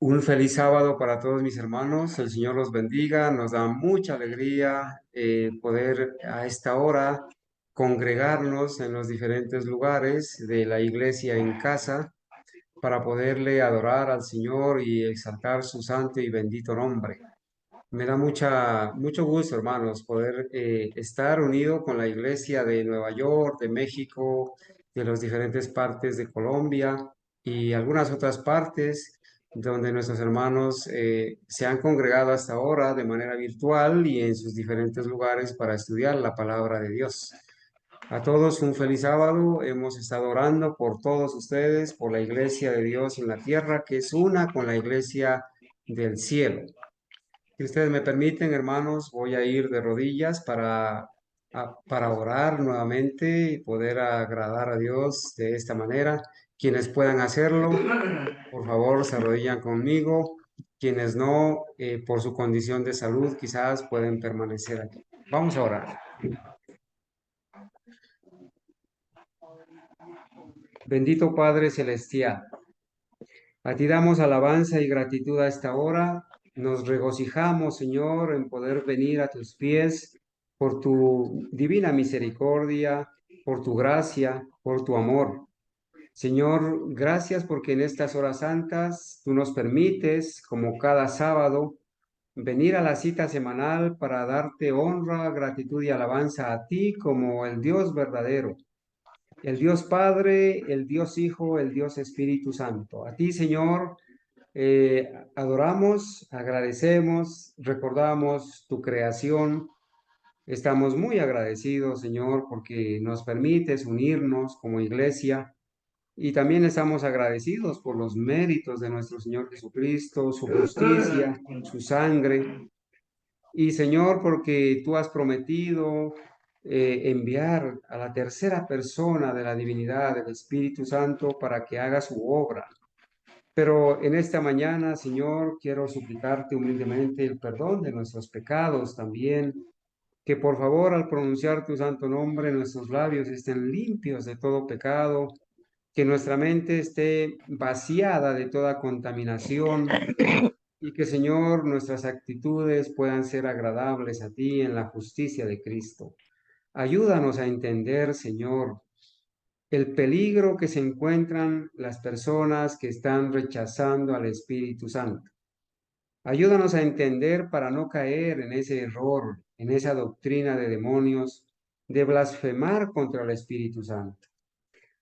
Un feliz sábado para todos mis hermanos. El Señor los bendiga. Nos da mucha alegría poder a esta hora congregarnos en los diferentes lugares de la iglesia en casa para poderle adorar al Señor y exaltar su santo y bendito nombre. Me da mucho gusto, hermanos, poder estar unido con la iglesia de Nueva York, de México, de las diferentes partes de Colombia y algunas otras partes donde nuestros hermanos se han congregado hasta ahora de manera virtual y en sus diferentes lugares para estudiar la palabra de Dios. A todos un feliz sábado. Hemos estado orando por todos ustedes, por la iglesia de Dios en la tierra, que es una con la iglesia del cielo. Si ustedes me permiten, hermanos, voy a ir de rodillas para orar nuevamente y poder agradar a Dios de esta manera. Quienes puedan hacerlo, por favor, se arrodillan conmigo. Quienes no, por su condición de salud, quizás pueden permanecer aquí. Vamos a orar. Bendito Padre Celestial, a ti damos alabanza y gratitud a esta hora. Nos regocijamos, Señor, en poder venir a tus pies por tu divina misericordia, por tu gracia, por tu amor. Señor, gracias porque en estas horas santas tú nos permites, como cada sábado, venir a la cita semanal para darte honra, gratitud y alabanza a ti como el Dios verdadero, el Dios Padre, el Dios Hijo, el Dios Espíritu Santo. A ti, Señor, adoramos, agradecemos, recordamos tu creación. Estamos muy agradecidos, Señor, porque nos permites unirnos como iglesia y también estamos agradecidos por los méritos de nuestro Señor Jesucristo, su justicia, su sangre. Y Señor, porque tú has prometido enviar a la tercera persona de la divinidad, del Espíritu Santo, para que haga su obra. Pero en esta mañana, Señor, quiero suplicarte humildemente el perdón de nuestros pecados también, que por favor al pronunciar tu santo nombre nuestros labios estén limpios de todo pecado, que nuestra mente esté vaciada de toda contaminación y que, Señor, nuestras actitudes puedan ser agradables a ti en la justicia de Cristo. Ayúdanos a entender, Señor, el peligro que se encuentran las personas que están rechazando al Espíritu Santo. Ayúdanos a entender para no caer en ese error, en esa doctrina de demonios, de blasfemar contra el Espíritu Santo.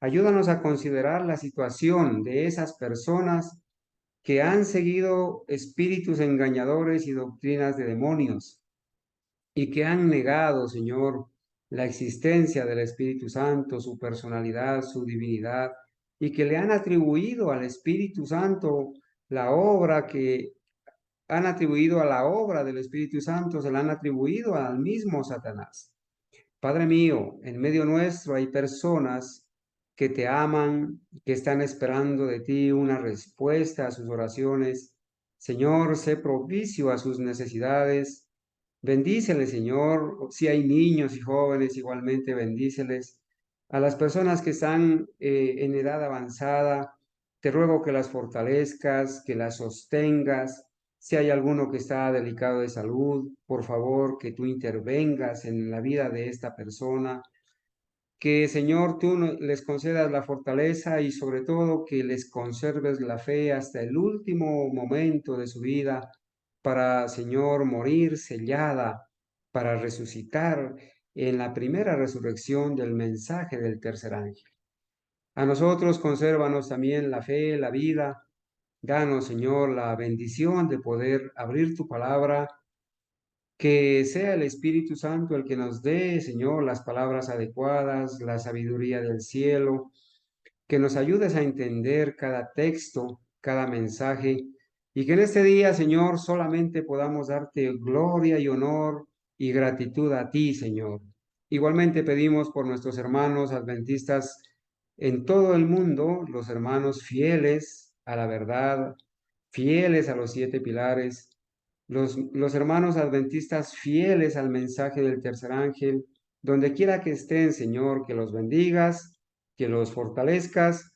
Ayúdanos a considerar la situación de esas personas que han seguido espíritus engañadores y doctrinas de demonios y que han negado, Señor, la existencia del Espíritu Santo, su personalidad, su divinidad, y que le han atribuido al Espíritu Santo la obra que han atribuido a la obra del Espíritu Santo, se la han atribuido al mismo Satanás. Padre mío, en medio nuestro hay personas que te aman, que están esperando de ti una respuesta a sus oraciones. Señor, sé propicio a sus necesidades. Bendíceles, Señor. Si hay niños y jóvenes, igualmente bendíceles. A las personas que están en edad avanzada, te ruego que las fortalezcas, que las sostengas. Si hay alguno que está delicado de salud, por favor, que tú intervengas en la vida de esta persona. Que, Señor, tú les concedas la fortaleza y sobre todo que les conserves la fe hasta el último momento de su vida para, Señor, morir sellada, para resucitar en la primera resurrección del mensaje del tercer ángel. A nosotros consérvanos también la fe, la vida. Danos, Señor, la bendición de poder abrir tu palabra, que sea el Espíritu Santo el que nos dé, Señor, las palabras adecuadas, la sabiduría del cielo, que nos ayudes a entender cada texto, cada mensaje, y que en este día, Señor, solamente podamos darte gloria y honor y gratitud a ti, Señor. Igualmente pedimos por nuestros hermanos adventistas en todo el mundo, los hermanos fieles a la verdad, fieles a los siete pilares, los hermanos adventistas fieles al mensaje del tercer ángel, donde quiera que estén, Señor, que los bendigas, que los fortalezcas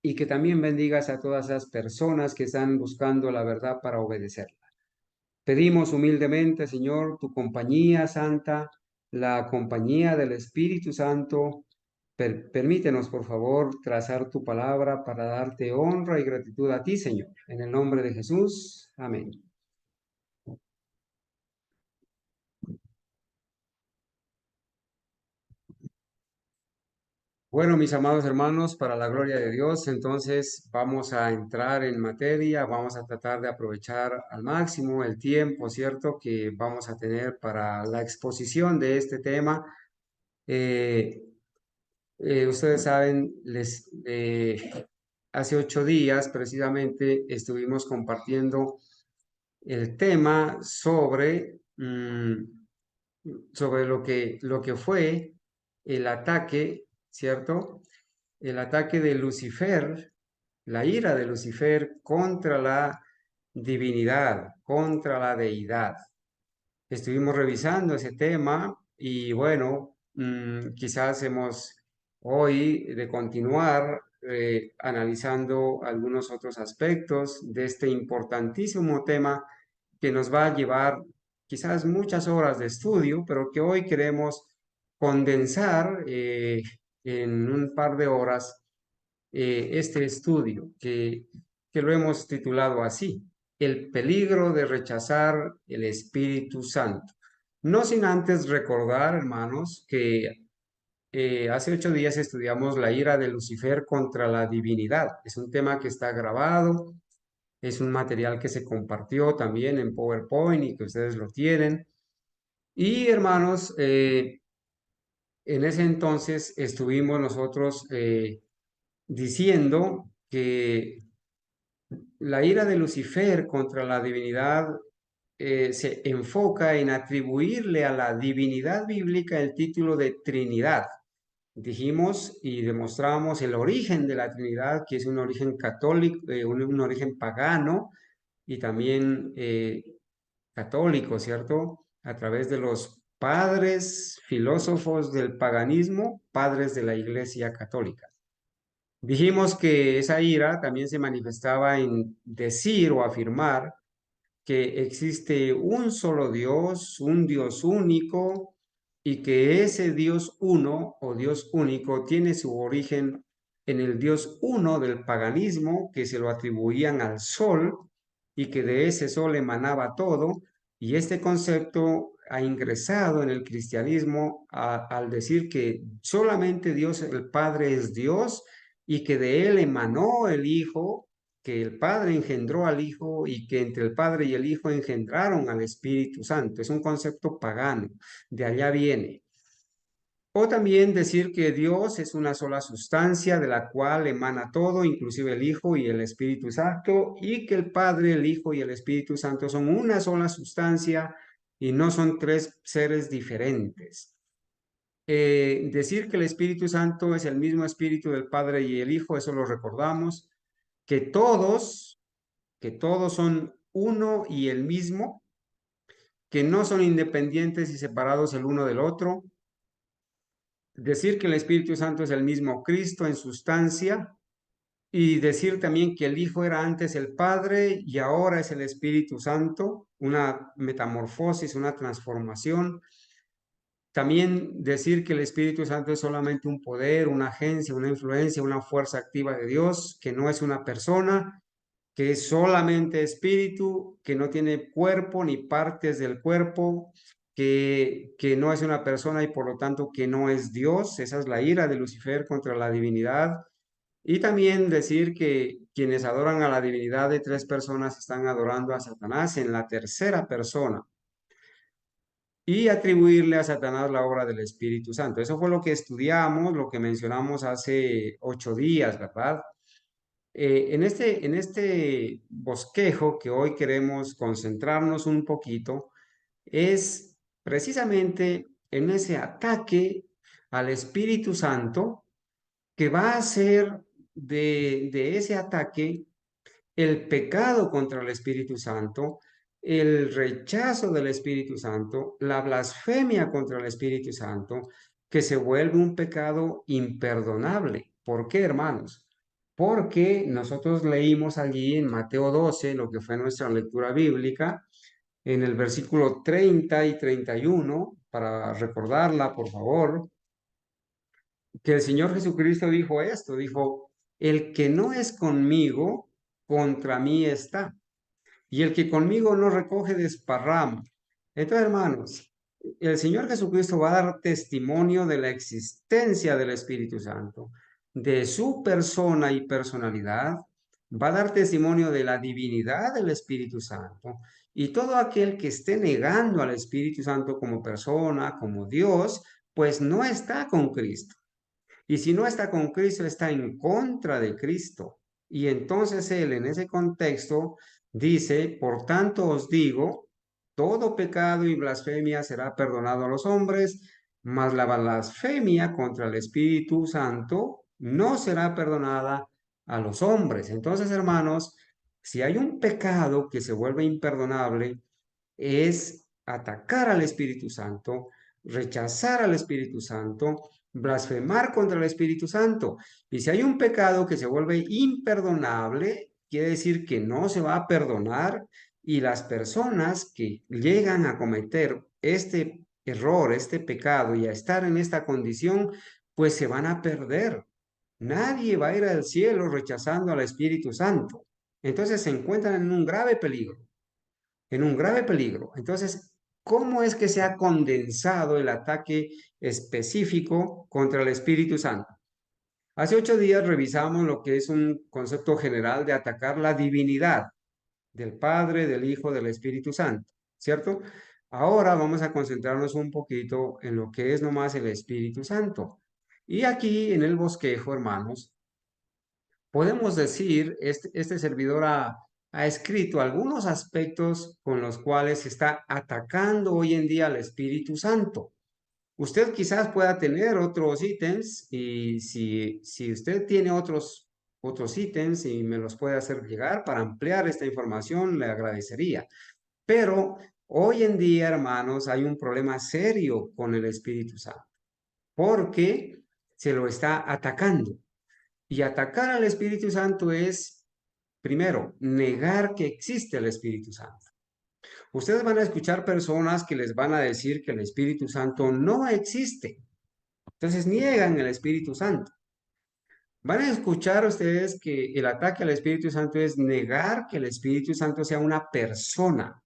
y que también bendigas a todas las personas que están buscando la verdad para obedecerla. Pedimos humildemente, Señor, tu compañía santa, la compañía del Espíritu Santo. Permítenos, por favor, trazar tu palabra para darte honra y gratitud a ti, Señor. En el nombre de Jesús. Amén. Bueno, mis amados hermanos, para la gloria de Dios, entonces vamos a entrar en materia, vamos a tratar de aprovechar al máximo el tiempo, ¿cierto?, que vamos a tener para la exposición de este tema. Eh, Ustedes saben, hace 8 días precisamente estuvimos compartiendo el tema sobre lo que fue el ataque, ¿cierto? El ataque de Lucifer, la ira de Lucifer contra la divinidad, contra la deidad. Estuvimos revisando ese tema y bueno, quizás hemos hoy de continuar analizando algunos otros aspectos de este importantísimo tema que nos va a llevar quizás muchas horas de estudio, pero que hoy queremos condensar en un par de horas este estudio que lo hemos titulado así, El peligro de rechazar el Espíritu Santo. No sin antes recordar, hermanos, que hace 8 días estudiamos la ira de Lucifer contra la divinidad. Es un tema que está grabado, es un material que se compartió también en PowerPoint y que ustedes lo tienen. Y hermanos, en ese entonces estuvimos nosotros diciendo que la ira de Lucifer contra la divinidad se enfoca en atribuirle a la divinidad bíblica el título de Trinidad. Dijimos y demostramos el origen de la Trinidad, que es un origen católico, un origen pagano y también católico, ¿cierto? A través de los padres filósofos del paganismo, padres de la Iglesia Católica. Dijimos que esa ira también se manifestaba en decir o afirmar que existe un solo Dios, un Dios único, y que ese Dios uno o Dios único tiene su origen en el Dios uno del paganismo, que se lo atribuían al sol y que de ese sol emanaba todo, y este concepto ha ingresado en el cristianismo al decir que solamente Dios el Padre es Dios y que de él emanó el Hijo, que el Padre engendró al Hijo y que entre el Padre y el Hijo engendraron al Espíritu Santo. Es un concepto pagano, de allá viene. O también decir que Dios es una sola sustancia de la cual emana todo, inclusive el Hijo y el Espíritu Santo, y que el Padre, el Hijo y el Espíritu Santo son una sola sustancia y no son tres seres diferentes. Decir que el Espíritu Santo es el mismo Espíritu del Padre y el Hijo, eso lo recordamos, que todos son uno y el mismo, que no son independientes y separados el uno del otro. Decir que el Espíritu Santo es el mismo Cristo en sustancia y decir también que el Hijo era antes el Padre y ahora es el Espíritu Santo, una metamorfosis, una transformación. También decir que el Espíritu Santo es solamente un poder, una agencia, una influencia, una fuerza activa de Dios, que no es una persona, que es solamente espíritu, que no tiene cuerpo ni partes del cuerpo, que no es una persona y por lo tanto que no es Dios. Esa es la ira de Lucifer contra la divinidad. Y también decir que quienes adoran a la divinidad de tres personas están adorando a Satanás en la tercera persona y atribuirle a Satanás la obra del Espíritu Santo. Eso fue lo que estudiamos, lo que mencionamos hace 8 días, ¿verdad? En este bosquejo que hoy queremos concentrarnos un poquito es precisamente en ese ataque al Espíritu Santo que va a ser de ese ataque el pecado contra el Espíritu Santo, el rechazo del Espíritu Santo, la blasfemia contra el Espíritu Santo, que se vuelve un pecado imperdonable. ¿Por qué, hermanos? porque nosotros leímos allí en Mateo 12, lo que fue nuestra lectura bíblica, en el versículo 30 y 31, para recordarla, por favor, que el Señor Jesucristo dijo esto, dijo, el que no es conmigo, contra mí está, y el que conmigo no recoge, desparrama. Entonces, hermanos, el Señor Jesucristo va a dar testimonio de la existencia del Espíritu Santo, de su persona y personalidad, va a dar testimonio de la divinidad del Espíritu Santo, y todo aquel que esté negando al Espíritu Santo como persona, como Dios, pues no está con Cristo. Y si no está con Cristo, está en contra de Cristo. Y entonces él en ese contexto dice, por tanto os digo, todo pecado y blasfemia será perdonado a los hombres, mas la blasfemia contra el Espíritu Santo no será perdonada a los hombres. Entonces, hermanos, si hay un pecado que se vuelve imperdonable, es atacar al Espíritu Santo, rechazar al Espíritu Santo, blasfemar contra el Espíritu Santo. Y si hay un pecado que se vuelve imperdonable, quiere decir que no se va a perdonar, y las personas que llegan a cometer este error, este pecado y a estar en esta condición, pues se van a perder. Nadie va a ir al cielo rechazando al Espíritu Santo. Entonces se encuentran en un grave peligro, en un grave peligro. Entonces, ¿cómo es que se ha condensado el ataque específico contra el Espíritu Santo? Hace 8 días revisamos lo que es un concepto general de atacar la divinidad del Padre, del Hijo, del Espíritu Santo, ¿cierto? Ahora vamos a concentrarnos un poquito en lo que es nomás el Espíritu Santo. Y aquí en el bosquejo, hermanos, podemos decir, este servidor ha escrito algunos aspectos con los cuales se está atacando hoy en día al Espíritu Santo. Usted quizás pueda tener otros ítems, y si usted tiene otros ítems y me los puede hacer llegar para ampliar esta información, le agradecería. Pero hoy en día, hermanos, hay un problema serio con el Espíritu Santo, porque se lo está atacando. Y atacar al Espíritu Santo es, primero, negar que existe el Espíritu Santo. Ustedes van a escuchar personas que les van a decir que el Espíritu Santo no existe. Entonces niegan el Espíritu Santo. Van a escuchar ustedes que el ataque al Espíritu Santo es negar que el Espíritu Santo sea una persona.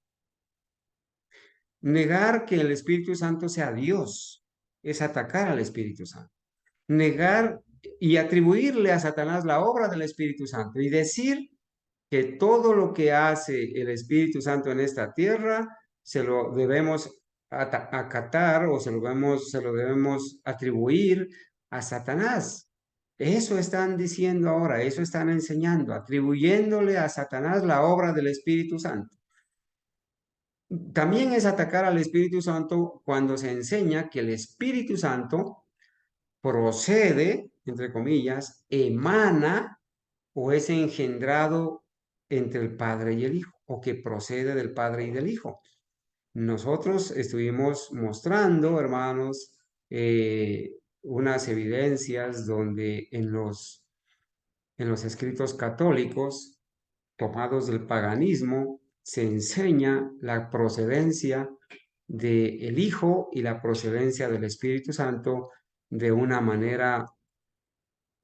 Negar que el Espíritu Santo sea Dios es atacar al Espíritu Santo. Negar y atribuirle a Satanás la obra del Espíritu Santo y decir que todo lo que hace el Espíritu Santo en esta tierra se lo debemos acatar, o se lo debemos atribuir a Satanás. Eso están diciendo ahora, eso están enseñando, atribuyéndole a Satanás la obra del Espíritu Santo. También es atacar al Espíritu Santo cuando se enseña que el Espíritu Santo procede, entre comillas, emana o es engendrado entre el Padre y el Hijo, o que procede del Padre y del Hijo. Nosotros estuvimos mostrando, hermanos, unas evidencias donde en los escritos católicos tomados del paganismo se enseña la procedencia del Hijo y la procedencia del Espíritu Santo de una manera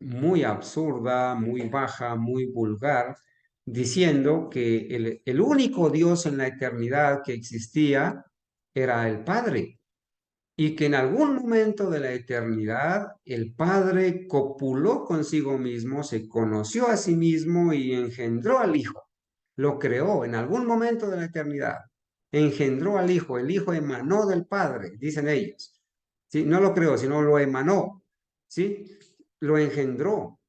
muy absurda, muy baja, muy vulgar, diciendo que el único Dios en la eternidad que existía era el Padre, y que en algún momento de la eternidad el Padre copuló consigo mismo, se conoció a sí mismo y engendró al Hijo. Lo creó en algún momento de la eternidad. Engendró al Hijo. El Hijo emanó del Padre, dicen ellos. ¿Sí? No lo creó, sino lo emanó. ¿Sí? Lo engendró.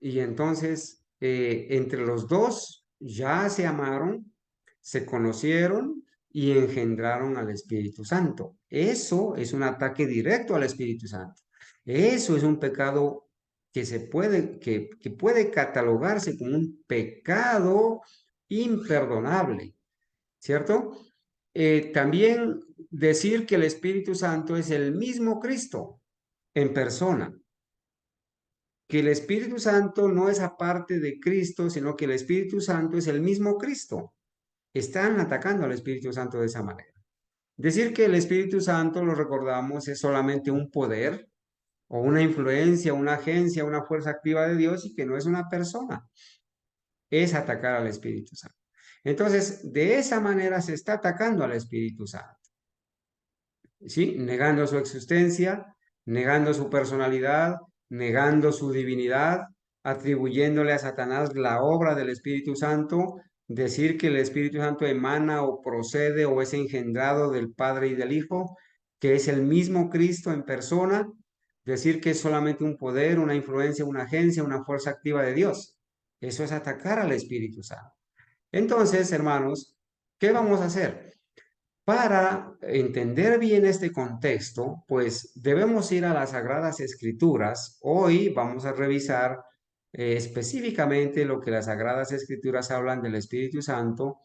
Y entonces, entre los dos ya se amaron, se conocieron y engendraron al Espíritu Santo. Eso es un ataque directo al Espíritu Santo. Eso es un pecado que puede catalogarse como un pecado imperdonable, ¿cierto? También decir que el Espíritu Santo es el mismo Cristo en persona. que el Espíritu Santo no es aparte de Cristo, sino que el Espíritu Santo es el mismo Cristo. Están atacando al Espíritu Santo de esa manera. Decir que el Espíritu Santo, lo recordamos, es solamente un poder o una influencia, una agencia, una fuerza activa de Dios y que no es una persona, es atacar al Espíritu Santo. Entonces, de esa manera se está atacando al Espíritu Santo. ¿Sí? Negando su existencia, negando su personalidad, negando su divinidad, atribuyéndole a Satanás la obra del Espíritu Santo, decir que el Espíritu Santo emana o procede o es engendrado del Padre y del Hijo, que es el mismo Cristo en persona, decir que es solamente un poder, una influencia, una agencia, una fuerza activa de Dios. Eso es atacar al Espíritu Santo. Entonces, hermanos, ¿qué vamos a hacer? Para entender bien este contexto, pues debemos ir a las Sagradas Escrituras. Hoy vamos a revisar específicamente lo que las Sagradas Escrituras hablan del Espíritu Santo,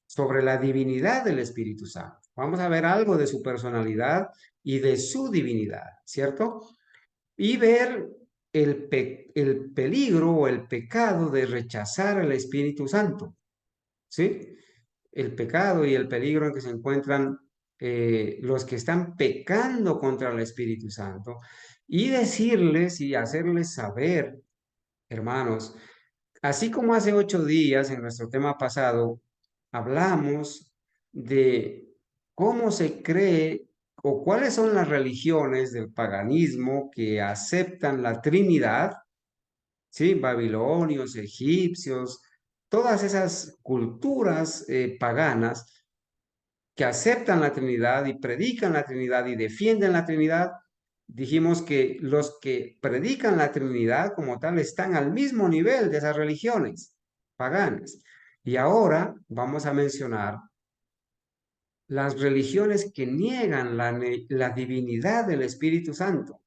sobre la divinidad del Espíritu Santo. Vamos a ver algo de su personalidad y de su divinidad, ¿cierto? Y ver el peligro o el pecado de rechazar al Espíritu Santo, ¿sí? El pecado y el peligro en que se encuentran los que están pecando contra el Espíritu Santo y decirles y hacerles saber, hermanos, así como hace 8 días en nuestro tema pasado hablamos de cómo se cree o cuáles son las religiones del paganismo que aceptan la Trinidad, ¿sí? Babilonios, egipcios, todas esas culturas paganas que aceptan la Trinidad y predican la Trinidad y defienden la Trinidad. Dijimos que los que predican la Trinidad como tal están al mismo nivel de esas religiones paganas. Y ahora vamos a mencionar las religiones que niegan la divinidad del Espíritu Santo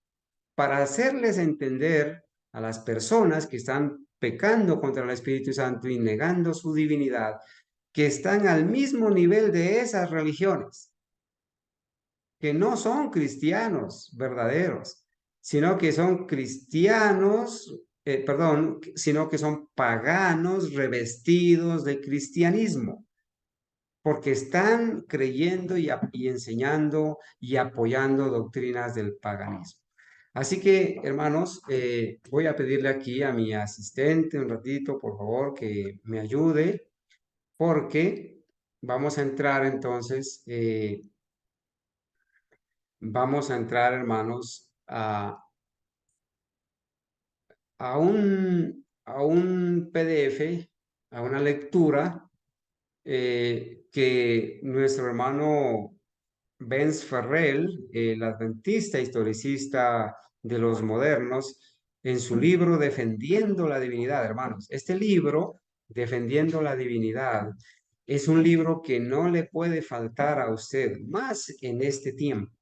para hacerles entender a las personas que están pecando contra el Espíritu Santo y negando su divinidad, que están al mismo nivel de esas religiones, que no son cristianos verdaderos, sino que son cristianos, perdón, sino que son paganos revestidos de cristianismo, porque están creyendo y enseñando y apoyando doctrinas del paganismo. Así que, hermanos, voy a pedirle aquí a mi asistente un ratito, por favor, que me ayude, porque vamos a entrar entonces, hermanos, a un PDF, a una lectura que nuestro hermano Benz Ferrell, el adventista historicista de los modernos, en su libro Defendiendo la Divinidad, hermanos. Este libro, Defendiendo la Divinidad, es un libro que no le puede faltar a usted, más en este tiempo.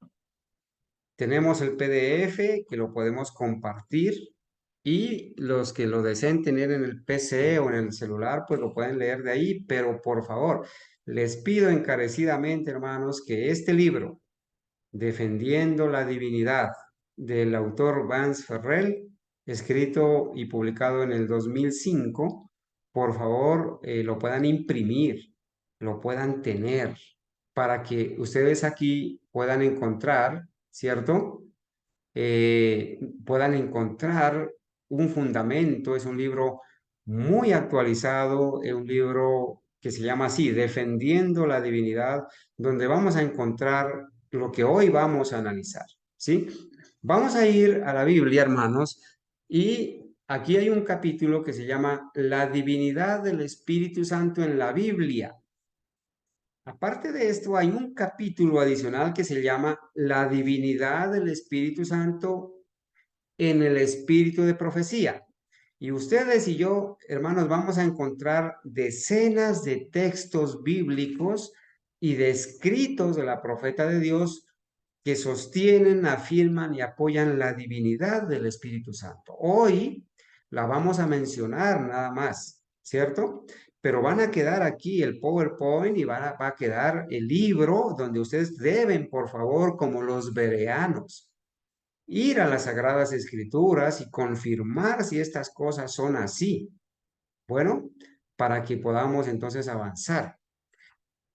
Tenemos el PDF que lo podemos compartir y los que lo deseen tener en el PC o en el celular, pues lo pueden leer de ahí, pero por favor, les pido encarecidamente, hermanos, que este libro, Defendiendo la Divinidad, del autor Vance Ferrell, escrito y publicado en el 2005, por favor, lo puedan imprimir, lo puedan tener, para que ustedes aquí puedan encontrar, ¿cierto? Puedan encontrar un fundamento. Es un libro muy actualizado, es un libro que se llama así, Defendiendo la Divinidad, donde vamos a encontrar lo que hoy vamos a analizar, ¿sí? Vamos a ir a la Biblia, hermanos, y aquí hay un capítulo que se llama La divinidad del Espíritu Santo en la Biblia. Aparte de esto, hay un capítulo adicional que se llama La divinidad del Espíritu Santo en el espíritu de profecía. Y ustedes y yo, hermanos, vamos a encontrar decenas de textos bíblicos y de escritos de la profeta de Dios que sostienen, afirman y apoyan la divinidad del Espíritu Santo. Hoy la vamos a mencionar nada más, ¿cierto? Pero van a quedar aquí el PowerPoint y va a quedar el libro donde ustedes deben, por favor, como los bereanos, ir a las Sagradas Escrituras y confirmar si estas cosas son así. Bueno, para que podamos entonces avanzar.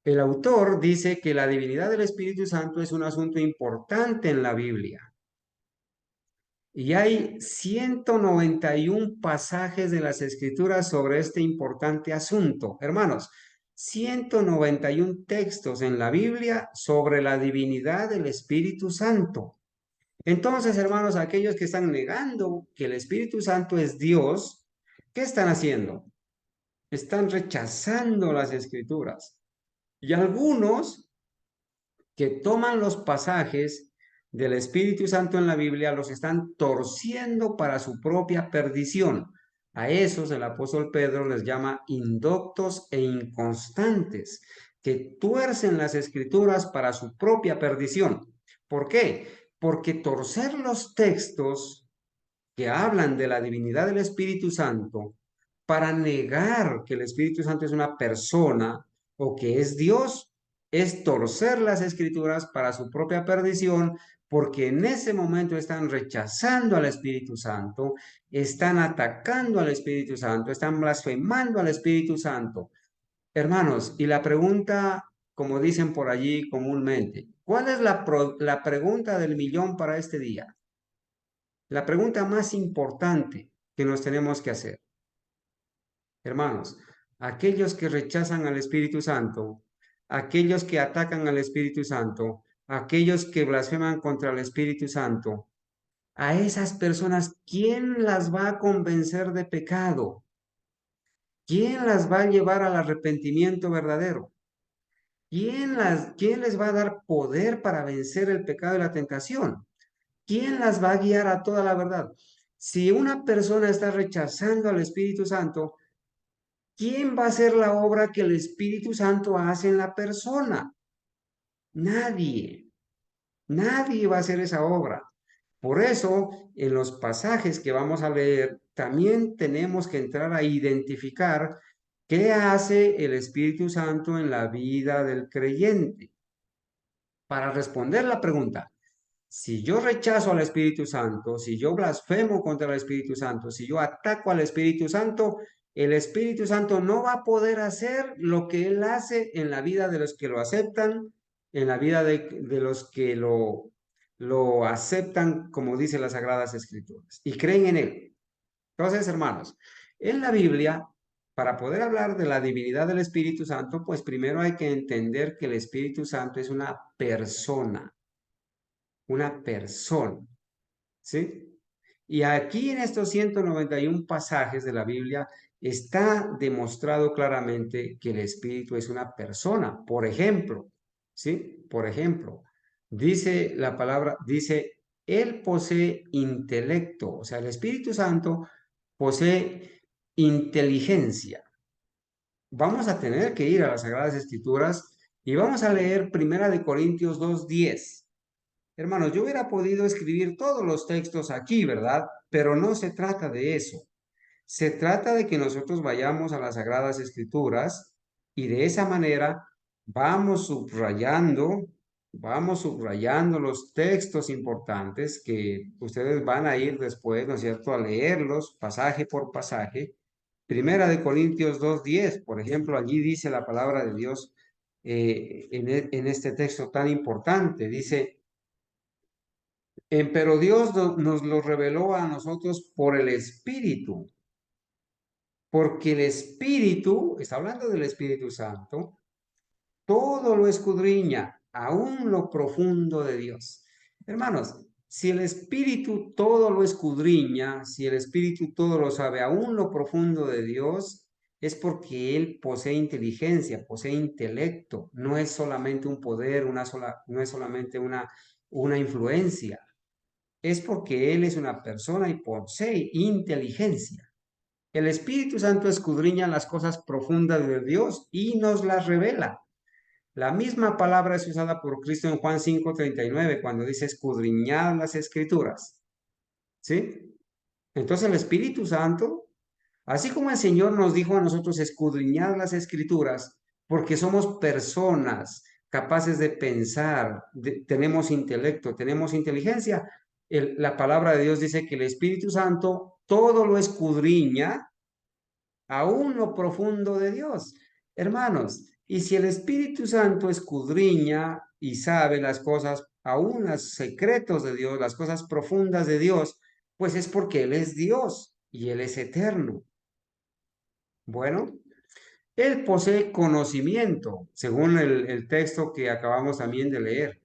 El autor dice que la divinidad del Espíritu Santo es un asunto importante en la Biblia. Y hay 191 pasajes de las Escrituras sobre este importante asunto. Hermanos, 191 textos en la Biblia sobre la divinidad del Espíritu Santo. Entonces, hermanos, aquellos que están negando que el Espíritu Santo es Dios, ¿qué están haciendo? Están rechazando las Escrituras. Y algunos que toman los pasajes del Espíritu Santo en la Biblia, los están torciendo para su propia perdición. A esos el apóstol Pedro les llama indoctos e inconstantes, que tuercen las escrituras para su propia perdición. ¿Por qué? Porque torcer los textos que hablan de la divinidad del Espíritu Santo para negar que el Espíritu Santo es una persona o que es Dios, es torcer las escrituras para su propia perdición, porque en ese momento están rechazando al Espíritu Santo, están atacando al Espíritu Santo, están blasfemando al Espíritu Santo. Hermanos, y la pregunta, como dicen por allí comúnmente, ¿cuál es la pregunta del millón para este día? La pregunta más importante que nos tenemos que hacer, hermanos, aquellos que rechazan al Espíritu Santo, aquellos que atacan al Espíritu Santo, aquellos que blasfeman contra el Espíritu Santo, a esas personas, ¿quién las va a convencer de pecado? ¿Quién las va a llevar al arrepentimiento verdadero? ¿Quién les va a dar poder para vencer el pecado y la tentación? ¿Quién las va a guiar a toda la verdad? Si una persona está rechazando al Espíritu Santo, ¿quién va a hacer la obra que el Espíritu Santo hace en la persona? Nadie. Nadie va a hacer esa obra. Por eso, en los pasajes que vamos a leer, también tenemos que entrar a identificar qué hace el Espíritu Santo en la vida del creyente. Para responder la pregunta, si yo rechazo al Espíritu Santo, si yo blasfemo contra el Espíritu Santo, si yo ataco al Espíritu Santo, el Espíritu Santo no va a poder hacer lo que Él hace en la vida de los que lo aceptan, en la vida de los que lo aceptan, como dice las Sagradas Escrituras, y creen en Él. Entonces, hermanos, en la Biblia, para poder hablar de la divinidad del Espíritu Santo, pues primero hay que entender que el Espíritu Santo es una persona, ¿sí? Y aquí en estos 191 pasajes de la Biblia está demostrado claramente que el Espíritu es una persona. Por ejemplo, ¿sí? Por ejemplo, dice la palabra, dice, Él posee intelecto, o sea, el Espíritu Santo posee inteligencia. Vamos a tener que ir a las Sagradas Escrituras y vamos a leer Primera de Corintios 2:10. Hermanos, yo hubiera podido escribir todos los textos aquí, ¿verdad? Pero no se trata de eso. Se trata de que nosotros vayamos a las Sagradas Escrituras y de esa manera vamos subrayando los textos importantes que ustedes van a ir después, ¿no es cierto?, a leerlos pasaje por pasaje. Primera de Corintios 2:10, por ejemplo, allí dice la palabra de Dios en este texto tan importante. Dice, pero Dios nos lo reveló a nosotros por el Espíritu, porque el Espíritu, está hablando del Espíritu Santo, todo lo escudriña, aún lo profundo de Dios. Hermanos, si el Espíritu todo lo escudriña, si el Espíritu todo lo sabe, aún lo profundo de Dios, es porque Él posee inteligencia, posee intelecto, no es solamente un poder, no es solamente una influencia, es porque Él es una persona y posee inteligencia. El Espíritu Santo escudriña las cosas profundas de Dios y nos las revela. La misma palabra es usada por Cristo en Juan 5:39 cuando dice escudriñad las escrituras. ¿Sí? Entonces el Espíritu Santo, así como el Señor nos dijo a nosotros escudriñad las escrituras, porque somos personas capaces de pensar, tenemos intelecto, tenemos inteligencia, La palabra de Dios dice que el Espíritu Santo todo lo escudriña, aún lo profundo de Dios. Hermanos, y si el Espíritu Santo escudriña y sabe las cosas, aún los secretos de Dios, las cosas profundas de Dios, pues es porque Él es Dios y Él es eterno. Bueno, Él posee conocimiento, según el texto que acabamos también de leer,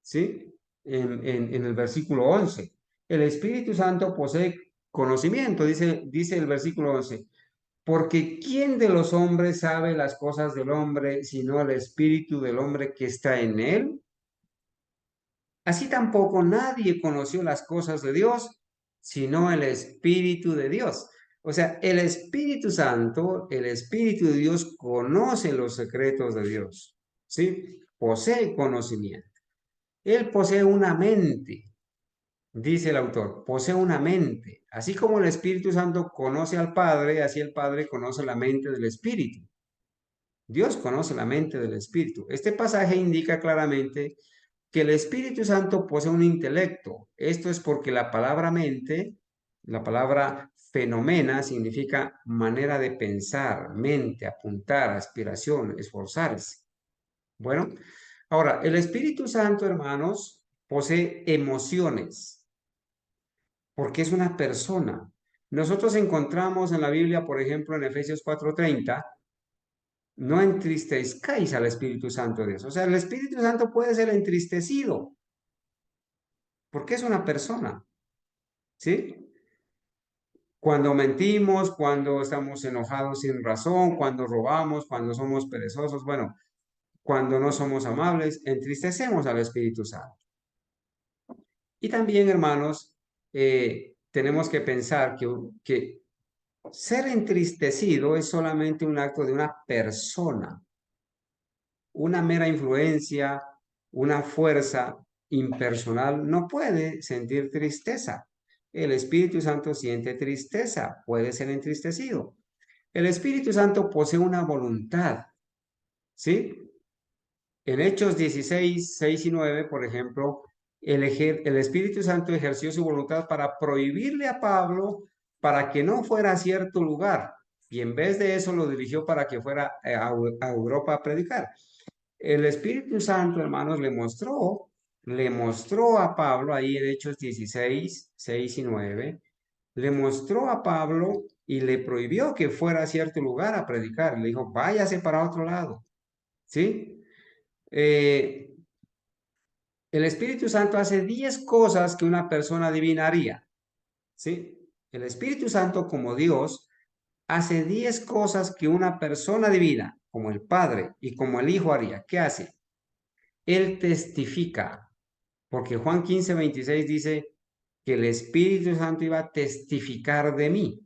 ¿sí? En el versículo 11. El Espíritu Santo posee conocimiento, dice el versículo 11. Porque ¿quién de los hombres sabe las cosas del hombre sino el espíritu del hombre que está en él? Así tampoco nadie conoció las cosas de Dios sino el Espíritu de Dios. O sea, el Espíritu Santo, el Espíritu de Dios conoce los secretos de Dios, ¿sí? Posee conocimiento. Él posee una mente, dice el autor, posee una mente. Así como el Espíritu Santo conoce al Padre, así el Padre conoce la mente del Espíritu. Dios conoce la mente del Espíritu. Este pasaje indica claramente que el Espíritu Santo posee un intelecto. Esto es porque la palabra mente, la palabra fenomena, significa manera de pensar, mente, apuntar, aspiración, esforzarse. Bueno, ahora, el Espíritu Santo, hermanos, posee emociones, porque es una persona. Nosotros encontramos en la Biblia, por ejemplo, en Efesios 4:30, no entristezcáis al Espíritu Santo de Dios. O sea, el Espíritu Santo puede ser entristecido porque es una persona, ¿sí? Cuando mentimos, cuando estamos enojados sin razón, cuando robamos, cuando somos perezosos, bueno, cuando no somos amables, entristecemos al Espíritu Santo. Y también, hermanos, tenemos que pensar que ser entristecido es solamente un acto de una persona, una mera influencia, una fuerza impersonal no puede sentir tristeza. El Espíritu Santo siente tristeza, puede ser entristecido. El Espíritu Santo posee una voluntad, ¿sí? En Hechos 16, 6 y 9, por ejemplo, el Espíritu Santo ejerció su voluntad para prohibirle a Pablo para que no fuera a cierto lugar y en vez de eso lo dirigió para que fuera a Europa a predicar. El Espíritu Santo, hermanos, le mostró a Pablo ahí en Hechos 16, 6 y 9, le mostró a Pablo y le prohibió que fuera a cierto lugar a predicar. Le dijo, váyase para otro lado, ¿sí? Eh, el Espíritu Santo hace 10 cosas que una persona divina haría, ¿sí? El Espíritu Santo, como Dios, hace 10 cosas que una persona divina, como el Padre y como el Hijo haría. ¿Qué hace? Él testifica. Porque Juan 15:26 dice que el Espíritu Santo iba a testificar de mí,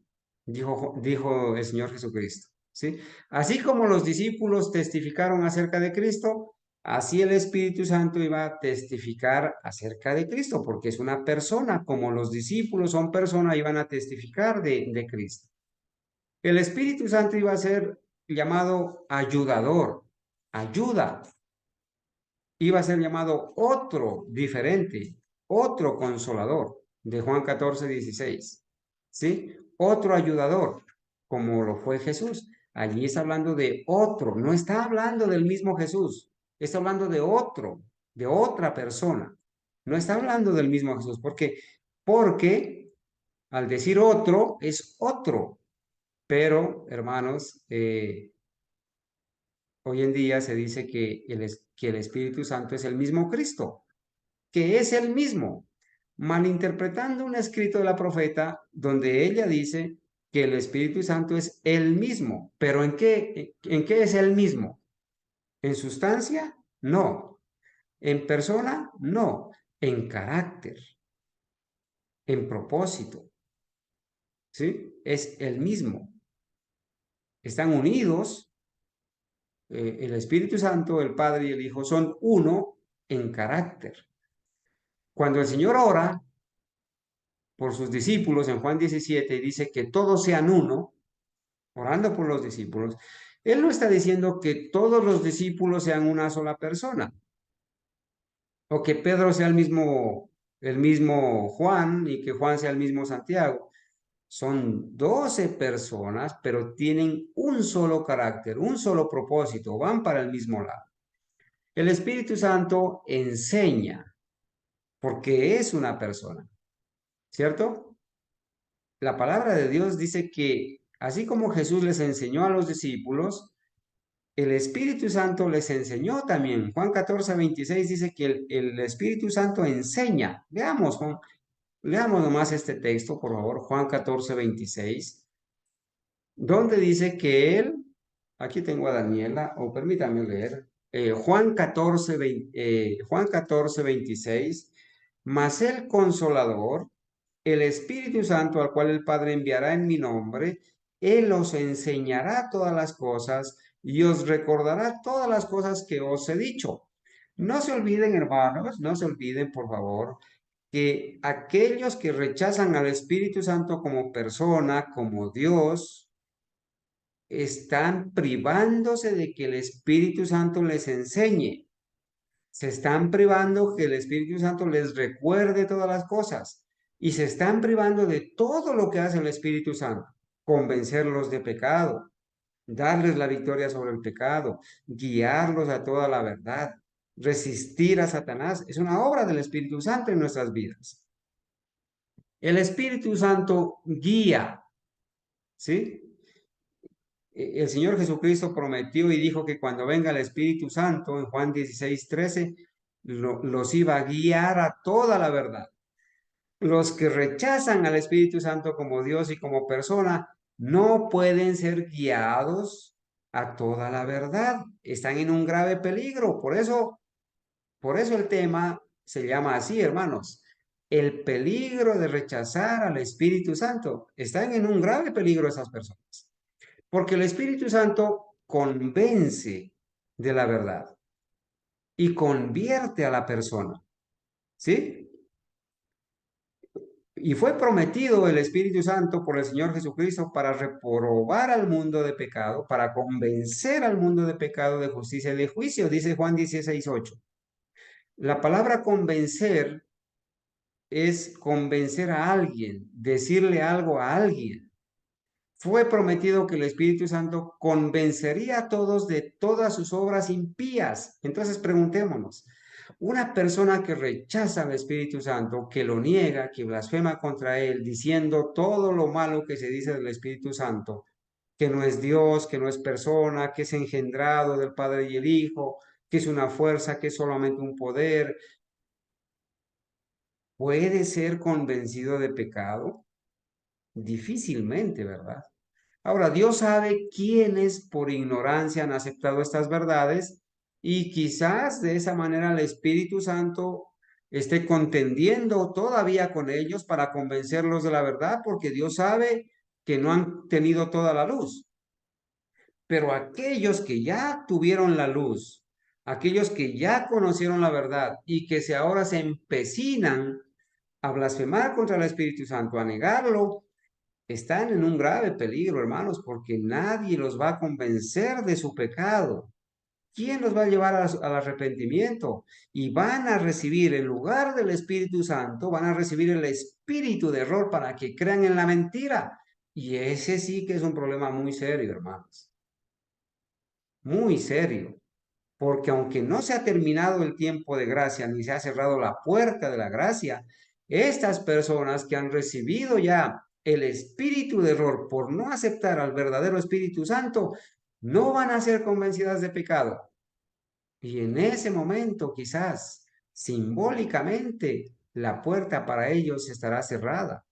dijo el Señor Jesucristo, ¿sí? Así como los discípulos testificaron acerca de Cristo, así el Espíritu Santo iba a testificar acerca de Cristo, porque es una persona, como los discípulos son personas, iban a testificar de Cristo. El Espíritu Santo iba a ser llamado ayudador, ayuda, iba a ser llamado otro diferente, otro consolador, de Juan 14:16, ¿sí? Otro ayudador, como lo fue Jesús. Allí está hablando de otro, no está hablando del mismo Jesús, está hablando de otro, de otra persona. No está hablando del mismo Jesús, porque al decir otro es otro, pero hermanos, hoy en día se dice que el Espíritu Santo es el mismo Cristo, que es el mismo, malinterpretando un escrito de la profeta donde ella dice que el Espíritu Santo es el mismo. ¿Pero en qué es el mismo? ¿En sustancia? No. ¿En persona? No. En carácter, en propósito, ¿sí? Es el mismo. Están unidos. El Espíritu Santo, el Padre y el Hijo son uno en carácter. Cuando el Señor ora por sus discípulos en Juan 17 dice que todos sean uno, orando por los discípulos, Él no está diciendo que todos los discípulos sean una sola persona o que Pedro sea el mismo, el mismo Juan y que Juan sea el mismo Santiago. Son 12 personas, pero tienen un solo carácter, un solo propósito, van para el mismo lado. El Espíritu Santo enseña porque es una persona, ¿cierto? La palabra de Dios dice que así como Jesús les enseñó a los discípulos, el Espíritu Santo les enseñó también. Juan 14:26 dice que el Espíritu Santo enseña. Veamos, leamos nomás este texto, por favor, Juan 14:26, donde dice que él, aquí tengo a Daniela, o permítame leer, Juan 14:26, mas el Consolador, el Espíritu Santo al cual el Padre enviará en mi nombre, Él os enseñará todas las cosas y os recordará todas las cosas que os he dicho. No se olviden, hermanos, no se olviden, por favor, que aquellos que rechazan al Espíritu Santo como persona, como Dios, están privándose de que el Espíritu Santo les enseñe. Se están privando que el Espíritu Santo les recuerde todas las cosas y se están privando de todo lo que hace el Espíritu Santo, convencerlos de pecado, darles la victoria sobre el pecado, guiarlos a toda la verdad, resistir a Satanás. Es una obra del Espíritu Santo en nuestras vidas. El Espíritu Santo guía, ¿sí? El Señor Jesucristo prometió y dijo que cuando venga el Espíritu Santo, en Juan 16:13, los iba a guiar a toda la verdad. Los que rechazan al Espíritu Santo como Dios y como persona no pueden ser guiados a toda la verdad. Están en un grave peligro. Por eso el tema se llama así, hermanos. El peligro de rechazar al Espíritu Santo. Están en un grave peligro esas personas. Porque el Espíritu Santo convence de la verdad y convierte a la persona. ¿Sí? Y fue prometido el Espíritu Santo por el Señor Jesucristo para reprobar al mundo de pecado, para convencer al mundo de pecado, de justicia y de juicio, dice Juan 16:8. La palabra convencer es convencer a alguien, decirle algo a alguien. Fue prometido que el Espíritu Santo convencería a todos de todas sus obras impías. Entonces preguntémonos, una persona que rechaza al Espíritu Santo, que lo niega, que blasfema contra él, diciendo todo lo malo que se dice del Espíritu Santo, que no es Dios, que no es persona, que es engendrado del Padre y el Hijo, que es una fuerza, que es solamente un poder, ¿puede ser convencido de pecado? Difícilmente, ¿verdad? Ahora, Dios sabe quiénes por ignorancia han aceptado estas verdades y quizás de esa manera el Espíritu Santo esté contendiendo todavía con ellos para convencerlos de la verdad, porque Dios sabe que no han tenido toda la luz. Pero aquellos que ya tuvieron la luz, aquellos que ya conocieron la verdad y que ahora se empecinan a blasfemar contra el Espíritu Santo, a negarlo, están en un grave peligro, hermanos, porque nadie los va a convencer de su pecado. ¿Quién los va a llevar al arrepentimiento? Y van a recibir, en lugar del Espíritu Santo, van a recibir el espíritu de error para que crean en la mentira. Y ese sí que es un problema muy serio, hermanos. Muy serio. Porque aunque no se ha terminado el tiempo de gracia, ni se ha cerrado la puerta de la gracia, estas personas que han recibido ya el espíritu de error por no aceptar al verdadero Espíritu Santo, no van a ser convencidas de pecado. Y en ese momento, quizás, simbólicamente, la puerta para ellos estará cerrada.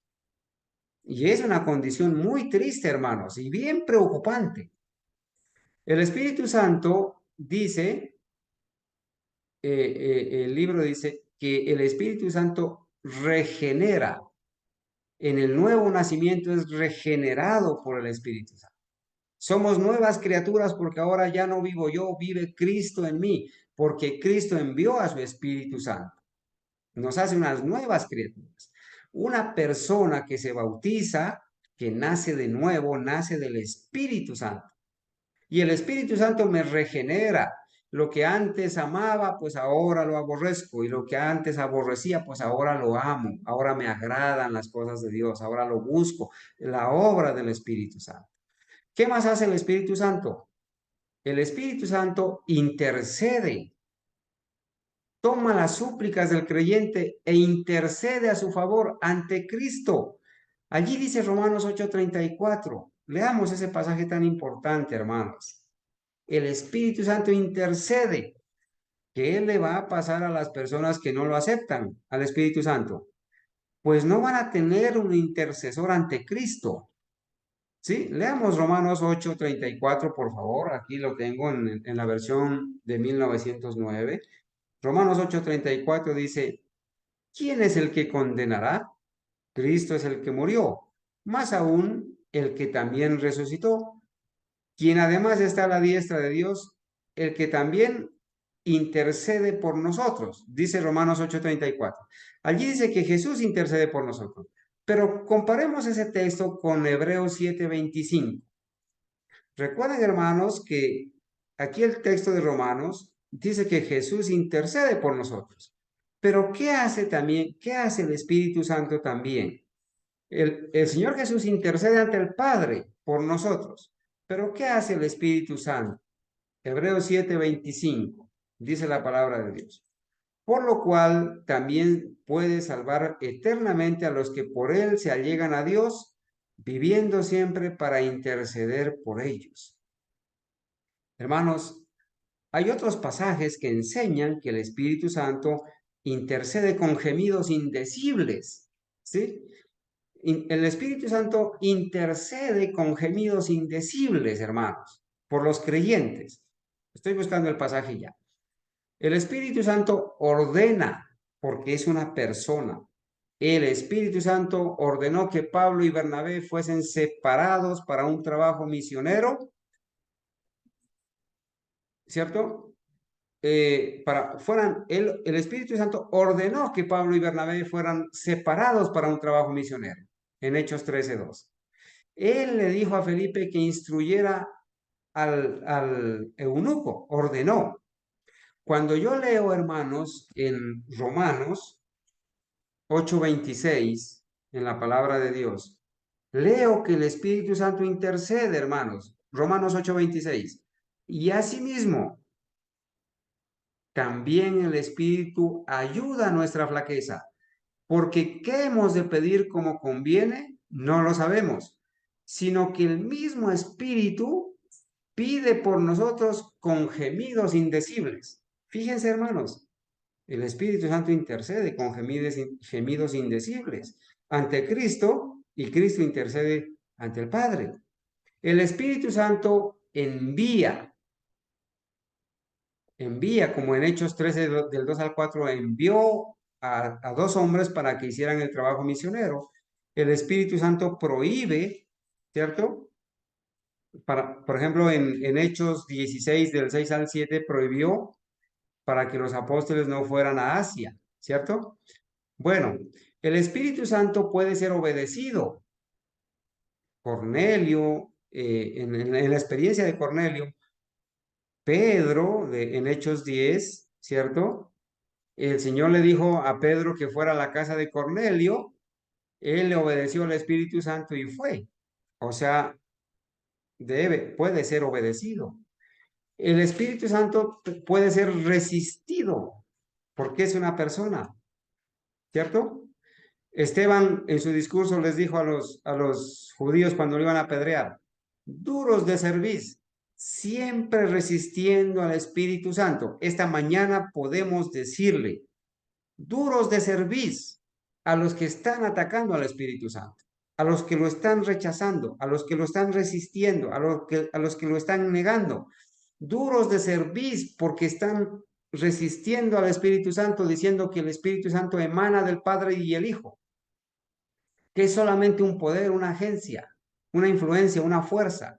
Y es una condición muy triste, hermanos, y bien preocupante. El Espíritu Santo dice el libro dice que el Espíritu Santo regenera. En el nuevo nacimiento es regenerado por el Espíritu Santo. Somos nuevas criaturas porque ahora ya no vivo yo, vive Cristo en mí, porque Cristo envió a su Espíritu Santo. Nos hace unas nuevas criaturas. Una persona que se bautiza, que nace de nuevo, nace del Espíritu Santo. Y el Espíritu Santo me regenera. lo que antes amaba, pues ahora lo aborrezco, y lo que antes aborrecía, pues ahora lo amo, ahora me agradan las cosas de Dios, ahora lo busco, la obra del Espíritu Santo. ¿Qué más hace el Espíritu Santo? El Espíritu Santo intercede, toma las súplicas del creyente e intercede a su favor ante Cristo. Allí dice Romanos 8:34. Leamos ese pasaje tan importante, hermanos. El Espíritu Santo intercede. ¿Qué le va a pasar a las personas que no lo aceptan al Espíritu Santo? Pues no van a tener un intercesor ante Cristo. ¿Sí? Leamos Romanos 8:34, por favor. Aquí lo tengo en la versión de 1909. Romanos 8:34 dice, ¿quién es el que condenará? Cristo es el que murió, más aún el que también resucitó, quien además está a la diestra de Dios, el que también intercede por nosotros, dice Romanos 8:34. Allí dice que Jesús intercede por nosotros, pero comparemos ese texto con Hebreos 7:25. Recuerden, hermanos, que aquí el texto de Romanos dice que Jesús intercede por nosotros. Pero ¿qué hace también? ¿Qué hace el Espíritu Santo también? El Señor Jesús intercede ante el Padre por nosotros. Pero ¿qué hace el Espíritu Santo? Hebreos 7:25 dice la palabra de Dios. Por lo cual también puede salvar eternamente a los que por él se allegan a Dios, viviendo siempre para interceder por ellos. Hermanos, hay otros pasajes que enseñan que el Espíritu Santo intercede con gemidos indecibles, ¿sí? El Espíritu Santo intercede con gemidos indecibles, hermanos, por los creyentes. Estoy buscando el pasaje ya. El Espíritu Santo ordena, porque es una persona. El Espíritu Santo ordenó que Pablo y Bernabé fuesen separados para un trabajo misionero, ¿cierto? El Espíritu Santo ordenó que Pablo y Bernabé fueran separados para un trabajo misionero, en Hechos 13:2. Él le dijo a Felipe que instruyera al eunuco, ordenó. Cuando yo leo, hermanos, en Romanos 8:26, en la palabra de Dios, leo que el Espíritu Santo intercede, hermanos. Romanos 8:26. Y asimismo, también el Espíritu ayuda a nuestra flaqueza, porque ¿qué hemos de pedir como conviene? No lo sabemos, sino que el mismo Espíritu pide por nosotros con gemidos indecibles. Fíjense, hermanos, el Espíritu Santo intercede con gemidos indecibles ante Cristo y Cristo intercede ante el Padre. El Espíritu Santo envía, como en Hechos 13, del 2 al 4, envió a dos hombres para que hicieran el trabajo misionero. El Espíritu Santo prohíbe, ¿cierto? Por ejemplo, en Hechos 16, del 6 al 7, prohibió para que los apóstoles no fueran a Asia, ¿cierto? Bueno, el Espíritu Santo puede ser obedecido. Cornelio, en la experiencia de Cornelio, Pedro, en Hechos 10, ¿cierto? El Señor le dijo a Pedro que fuera a la casa de Cornelio, él le obedeció al Espíritu Santo y fue. O sea, puede ser obedecido. El Espíritu Santo puede ser resistido porque es una persona, ¿cierto? Esteban en su discurso les dijo a los judíos cuando lo iban a apedrear, duros de cerviz, siempre resistiendo al Espíritu Santo. Esta mañana podemos decirle, duros de cerviz a los que están atacando al Espíritu Santo, a los que lo están rechazando, a los que lo están resistiendo, a los que lo están negando. Duros de cerviz porque están resistiendo al Espíritu Santo, diciendo que el Espíritu Santo emana del Padre y el Hijo, que es solamente un poder, una agencia, una influencia, una fuerza,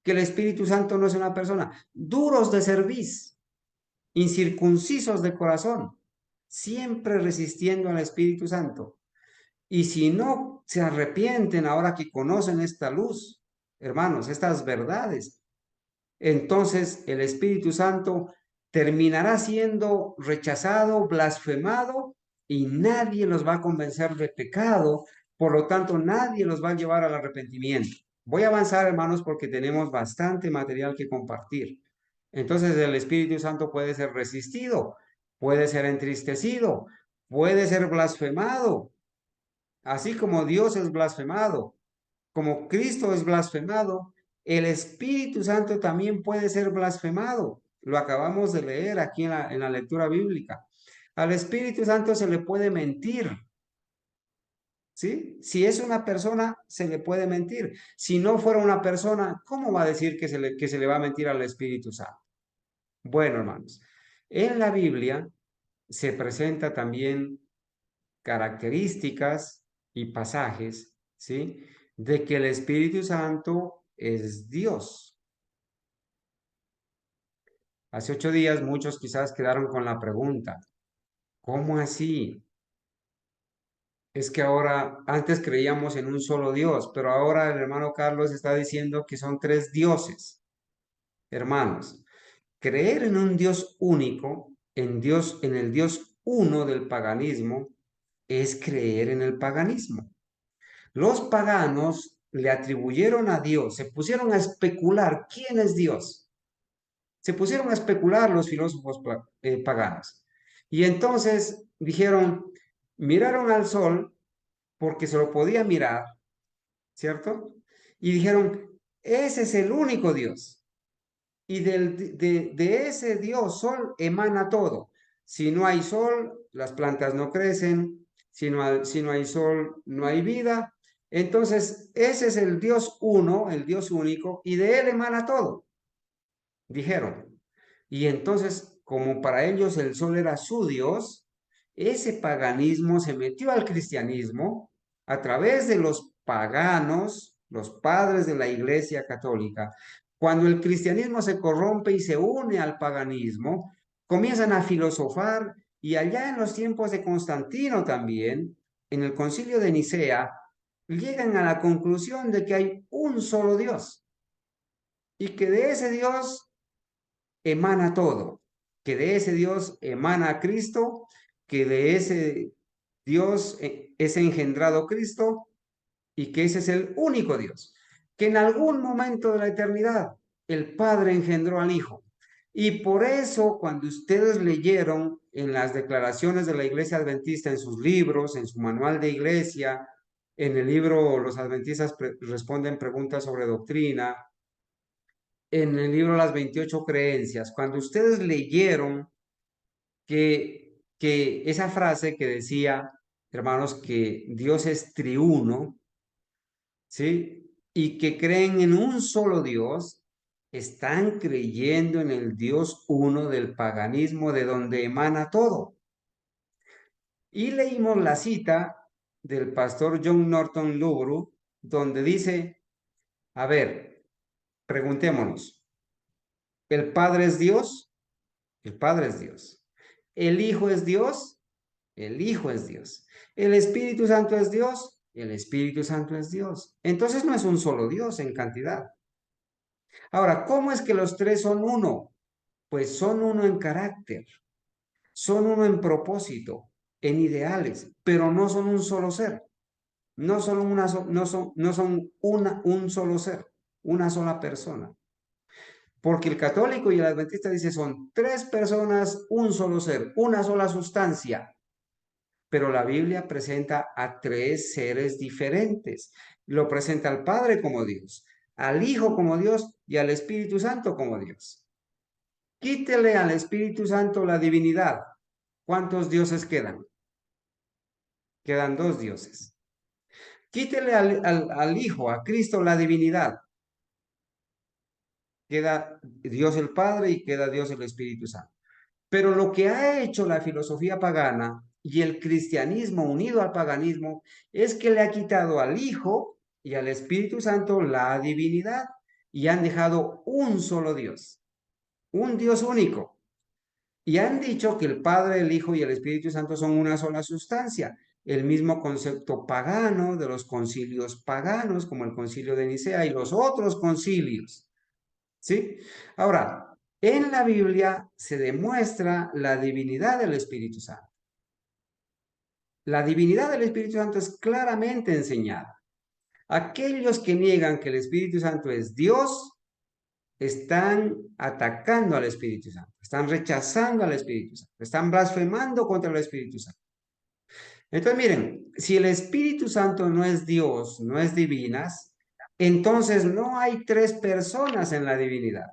que el Espíritu Santo no es una persona. Duros de cerviz, incircuncisos de corazón, siempre resistiendo al Espíritu Santo. Y si no se arrepienten ahora que conocen esta luz, hermanos, estas verdades, entonces el Espíritu Santo terminará siendo rechazado, blasfemado, y nadie los va a convencer de pecado, por lo tanto nadie los va a llevar al arrepentimiento. Voy a avanzar, hermanos, porque tenemos bastante material que compartir. Entonces el Espíritu Santo puede ser resistido, puede ser entristecido, puede ser blasfemado, así como Dios es blasfemado, como Cristo es blasfemado, el Espíritu Santo también puede ser blasfemado. Lo acabamos de leer aquí en la lectura bíblica. Al Espíritu Santo se le puede mentir, ¿sí? Si es una persona, se le puede mentir. Si no fuera una persona, ¿cómo va a decir que se le va a mentir al Espíritu Santo? Bueno, hermanos, en la Biblia se presenta también características y pasajes, ¿sí? De que el Espíritu Santo es Dios. Hace 8 días muchos quizás quedaron con la pregunta, ¿cómo así? Es que ahora, antes creíamos en un solo Dios, pero ahora el hermano Carlos está diciendo que son tres dioses. Hermanos, creer en un Dios único, en el Dios uno del paganismo, es creer en el paganismo. Los paganos le atribuyeron a Dios, se pusieron a especular quién es Dios. Se pusieron a especular los filósofos paganos. Y entonces dijeron, miraron al sol porque se lo podía mirar, ¿cierto? Y dijeron, ese es el único Dios. Y de ese Dios, sol, emana todo. Si no hay sol, las plantas no crecen. Si no hay sol, no hay vida. Entonces, ese es el Dios uno, el Dios único, y de él emana todo, dijeron. Y entonces, como para ellos el sol era su Dios, ese paganismo se metió al cristianismo a través de los paganos, los padres de la Iglesia Católica. Cuando el cristianismo se corrompe y se une al paganismo, comienzan a filosofar y allá en los tiempos de Constantino también, en el concilio de Nicea, llegan a la conclusión de que hay un solo Dios y que de ese Dios emana todo, que de ese Dios emana a Cristo, que de ese Dios es engendrado Cristo y que ese es el único Dios, que en algún momento de la eternidad el Padre engendró al Hijo. Y por eso cuando ustedes leyeron en las declaraciones de la Iglesia Adventista, en sus libros, en su manual de iglesia, en el libro Los Adventistas responden preguntas sobre doctrina, en el libro Las 28 Creencias, cuando ustedes leyeron que esa frase que decía, hermanos, que Dios es triuno, ¿sí? Y que creen en un solo Dios, están creyendo en el Dios uno del paganismo de donde emana todo. Y leímos la cita del pastor John Norton Lubru, donde dice, a ver, preguntémonos, ¿el Padre es Dios? El Padre es Dios. ¿El Hijo es Dios? El Hijo es Dios. ¿El Espíritu Santo es Dios? El Espíritu Santo es Dios. Entonces no es un solo Dios en cantidad. Ahora, ¿cómo es que los tres son uno? Pues son uno en carácter, son uno en propósito, en ideales, pero no son un solo ser. No son un solo ser, una sola persona. Porque el católico y el adventista dice son tres personas, un solo ser, una sola sustancia. Pero la Biblia presenta a tres seres diferentes. Lo presenta al Padre como Dios, al Hijo como Dios y al Espíritu Santo como Dios. Quítele al Espíritu Santo la divinidad. ¿Cuántos dioses quedan? Quedan dos dioses. Quítele al Hijo, a Cristo, la divinidad. Queda Dios el Padre y queda Dios el Espíritu Santo. Pero lo que ha hecho la filosofía pagana y el cristianismo unido al paganismo es que le ha quitado al Hijo y al Espíritu Santo la divinidad y han dejado un solo Dios, un Dios único. Y han dicho que el Padre, el Hijo y el Espíritu Santo son una sola sustancia, el mismo concepto pagano de los concilios paganos, como el concilio de Nicea y los otros concilios. ¿Sí? Ahora, en la Biblia se demuestra la divinidad del Espíritu Santo. La divinidad del Espíritu Santo es claramente enseñada. Aquellos que niegan que el Espíritu Santo es Dios, están atacando al Espíritu Santo, están rechazando al Espíritu Santo, están blasfemando contra el Espíritu Santo. Entonces, miren, si el Espíritu Santo no es Dios, no es divinas, entonces no hay tres personas en la divinidad.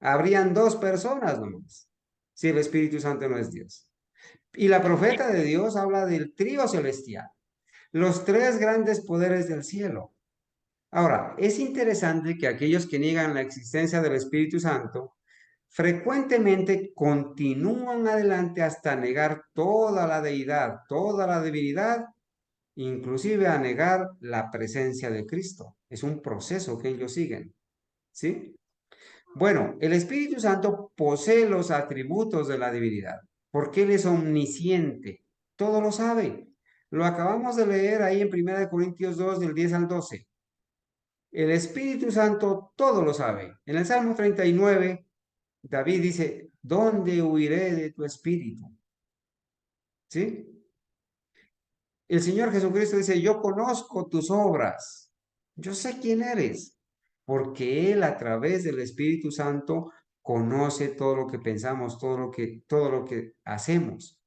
Habrían dos personas nomás, si el Espíritu Santo no es Dios. Y la profeta de Dios habla del trío celestial, los tres grandes poderes del cielo. Ahora, es interesante que aquellos que niegan la existencia del Espíritu Santo frecuentemente continúan adelante hasta negar toda la deidad, toda la divinidad, inclusive a negar la presencia de Cristo. Es un proceso que ellos siguen, ¿sí? Bueno, el Espíritu Santo posee los atributos de la divinidad, porque Él es omnisciente, todo lo sabe. Lo acabamos de leer ahí en 1 Corintios 2, del 10 al 12. El Espíritu Santo todo lo sabe. En el Salmo 39, David dice, ¿dónde huiré de tu espíritu? ¿Sí? El Señor Jesucristo dice, yo conozco tus obras, yo sé quién eres, porque Él a través del Espíritu Santo conoce todo lo que pensamos, todo lo que hacemos,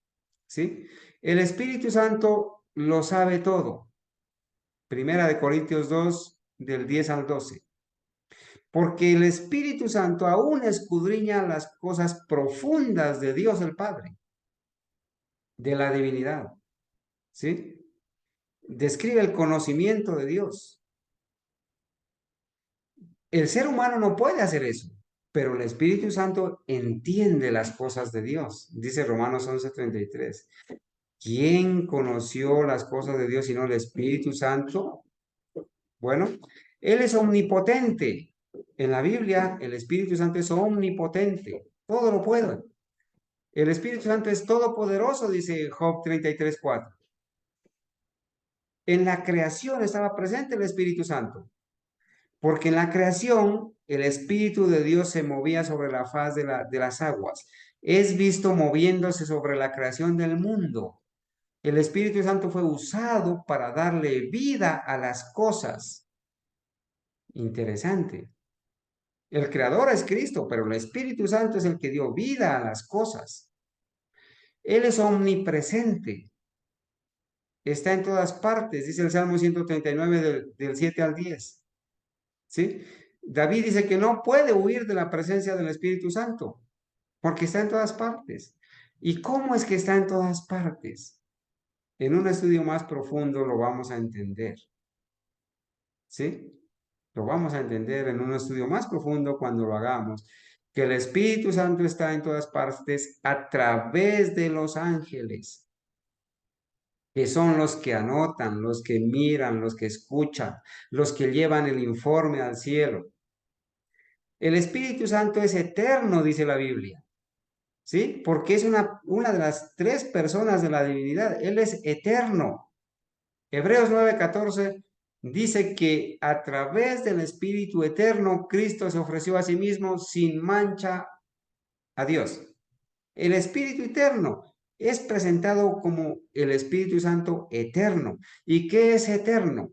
¿sí? El Espíritu Santo lo sabe todo. 1 Corintios 2, del 10 al 12. Porque el Espíritu Santo aún escudriña las cosas profundas de Dios el Padre, de la divinidad, ¿sí? Describe el conocimiento de Dios. El ser humano no puede hacer eso, pero el Espíritu Santo entiende las cosas de Dios. Dice Romanos 11:33. ¿Quién conoció las cosas de Dios sino el Espíritu Santo? Bueno, Él es omnipotente. En la Biblia, el Espíritu Santo es omnipotente. Todo lo puede. El Espíritu Santo es todopoderoso, dice Job 33:4. En la creación estaba presente el Espíritu Santo. Porque en la creación el Espíritu de Dios se movía sobre la faz de las aguas. Es visto moviéndose sobre la creación del mundo. El Espíritu Santo fue usado para darle vida a las cosas. Interesante. El creador es Cristo, pero el Espíritu Santo es el que dio vida a las cosas. Él es omnipresente. Está en todas partes, dice el Salmo 139 del 7 al 10. ¿Sí? David dice que no puede huir de la presencia del Espíritu Santo, porque está en todas partes. ¿Y cómo es que está en todas partes? En un estudio más profundo lo vamos a entender, ¿sí? Lo vamos a entender en un estudio más profundo cuando lo hagamos, que el Espíritu Santo está en todas partes a través de los ángeles, que son los que anotan, los que miran, los que escuchan, los que llevan el informe al cielo. El Espíritu Santo es eterno, dice la Biblia, ¿sí? Porque es una de las tres personas de la divinidad. Él es eterno. Hebreos 9:14 dice que a través del Espíritu eterno, Cristo se ofreció a sí mismo sin mancha a Dios. El Espíritu eterno es presentado como el Espíritu Santo eterno. ¿Y qué es eterno?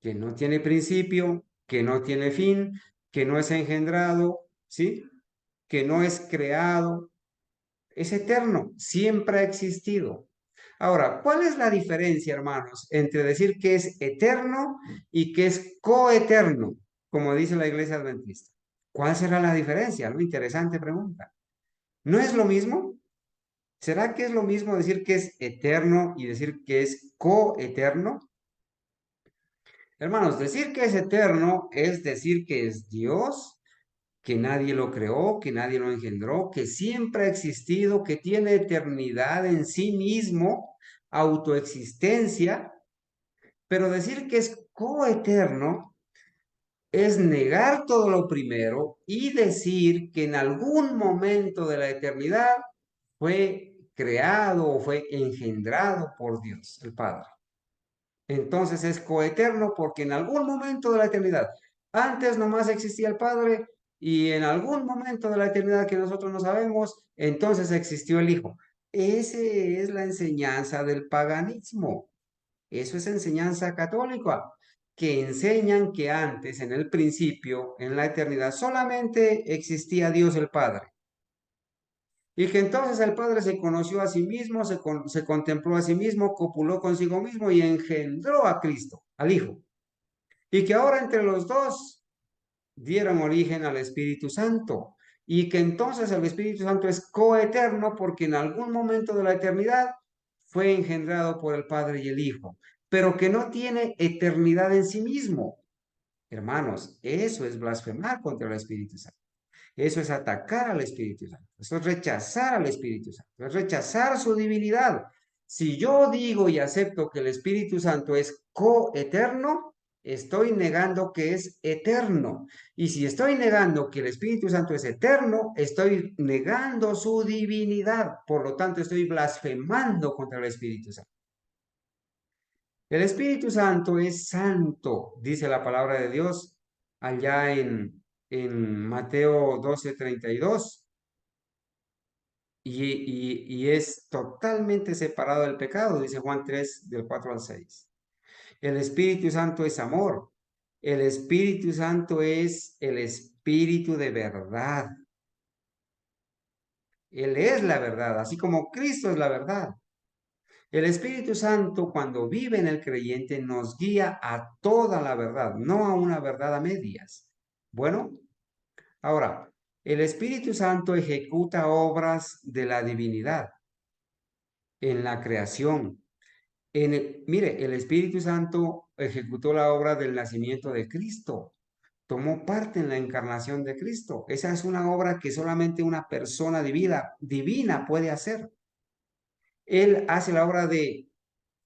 Que no tiene principio, que no tiene fin, que no es engendrado, ¿sí? Que no es creado, es eterno, siempre ha existido. Ahora, ¿cuál es la diferencia, hermanos, entre decir que es eterno y que es coeterno, como dice la Iglesia Adventista? ¿Cuál será la diferencia? Una interesante pregunta. ¿No es lo mismo? ¿Será que es lo mismo decir que es eterno y decir que es coeterno? Hermanos, decir que es eterno es decir que es Dios, que nadie lo creó, que nadie lo engendró, que siempre ha existido, que tiene eternidad en sí mismo, autoexistencia, pero decir que es coeterno es negar todo lo primero y decir que en algún momento de la eternidad fue creado o fue engendrado por Dios, el Padre. Entonces es coeterno porque en algún momento de la eternidad, Antes nomás existía el Padre y en algún momento de la eternidad que nosotros no sabemos, entonces existió el Hijo. Esa es la enseñanza del paganismo. Eso es enseñanza católica, que enseñan que antes, en el principio, en la eternidad, solamente existía Dios el Padre. Y que entonces el Padre se conoció a sí mismo, se contempló a sí mismo, copuló consigo mismo y engendró a Cristo, al Hijo. Y que ahora entre los dos dieron origen al Espíritu Santo. Y que entonces el Espíritu Santo es coeterno porque en algún momento de la eternidad fue engendrado por el Padre y el Hijo, pero que no tiene eternidad en sí mismo. Hermanos, eso es blasfemar contra el Espíritu Santo. Eso es atacar al Espíritu Santo. Eso es rechazar al Espíritu Santo. Es rechazar su divinidad. Si yo digo y acepto que el Espíritu Santo es coeterno, estoy negando que es eterno. Y si estoy negando que el Espíritu Santo es eterno, estoy negando su divinidad. Por lo tanto, estoy blasfemando contra el Espíritu Santo. El Espíritu Santo es santo, dice la palabra de Dios allá en Mateo 12:32. Y es totalmente separado del pecado, dice Juan 3, del 4 al 6. El Espíritu Santo es amor. El Espíritu Santo es el Espíritu de verdad. Él es la verdad, así como Cristo es la verdad. El Espíritu Santo, cuando vive en el creyente, nos guía a toda la verdad, no a una verdad a medias. Bueno, ahora, el Espíritu Santo ejecuta obras de la divinidad en la creación. Mire, el Espíritu Santo ejecutó la obra del nacimiento de Cristo, tomó parte en la encarnación de Cristo. Esa es una obra que solamente una persona divina puede hacer. Él hace la obra de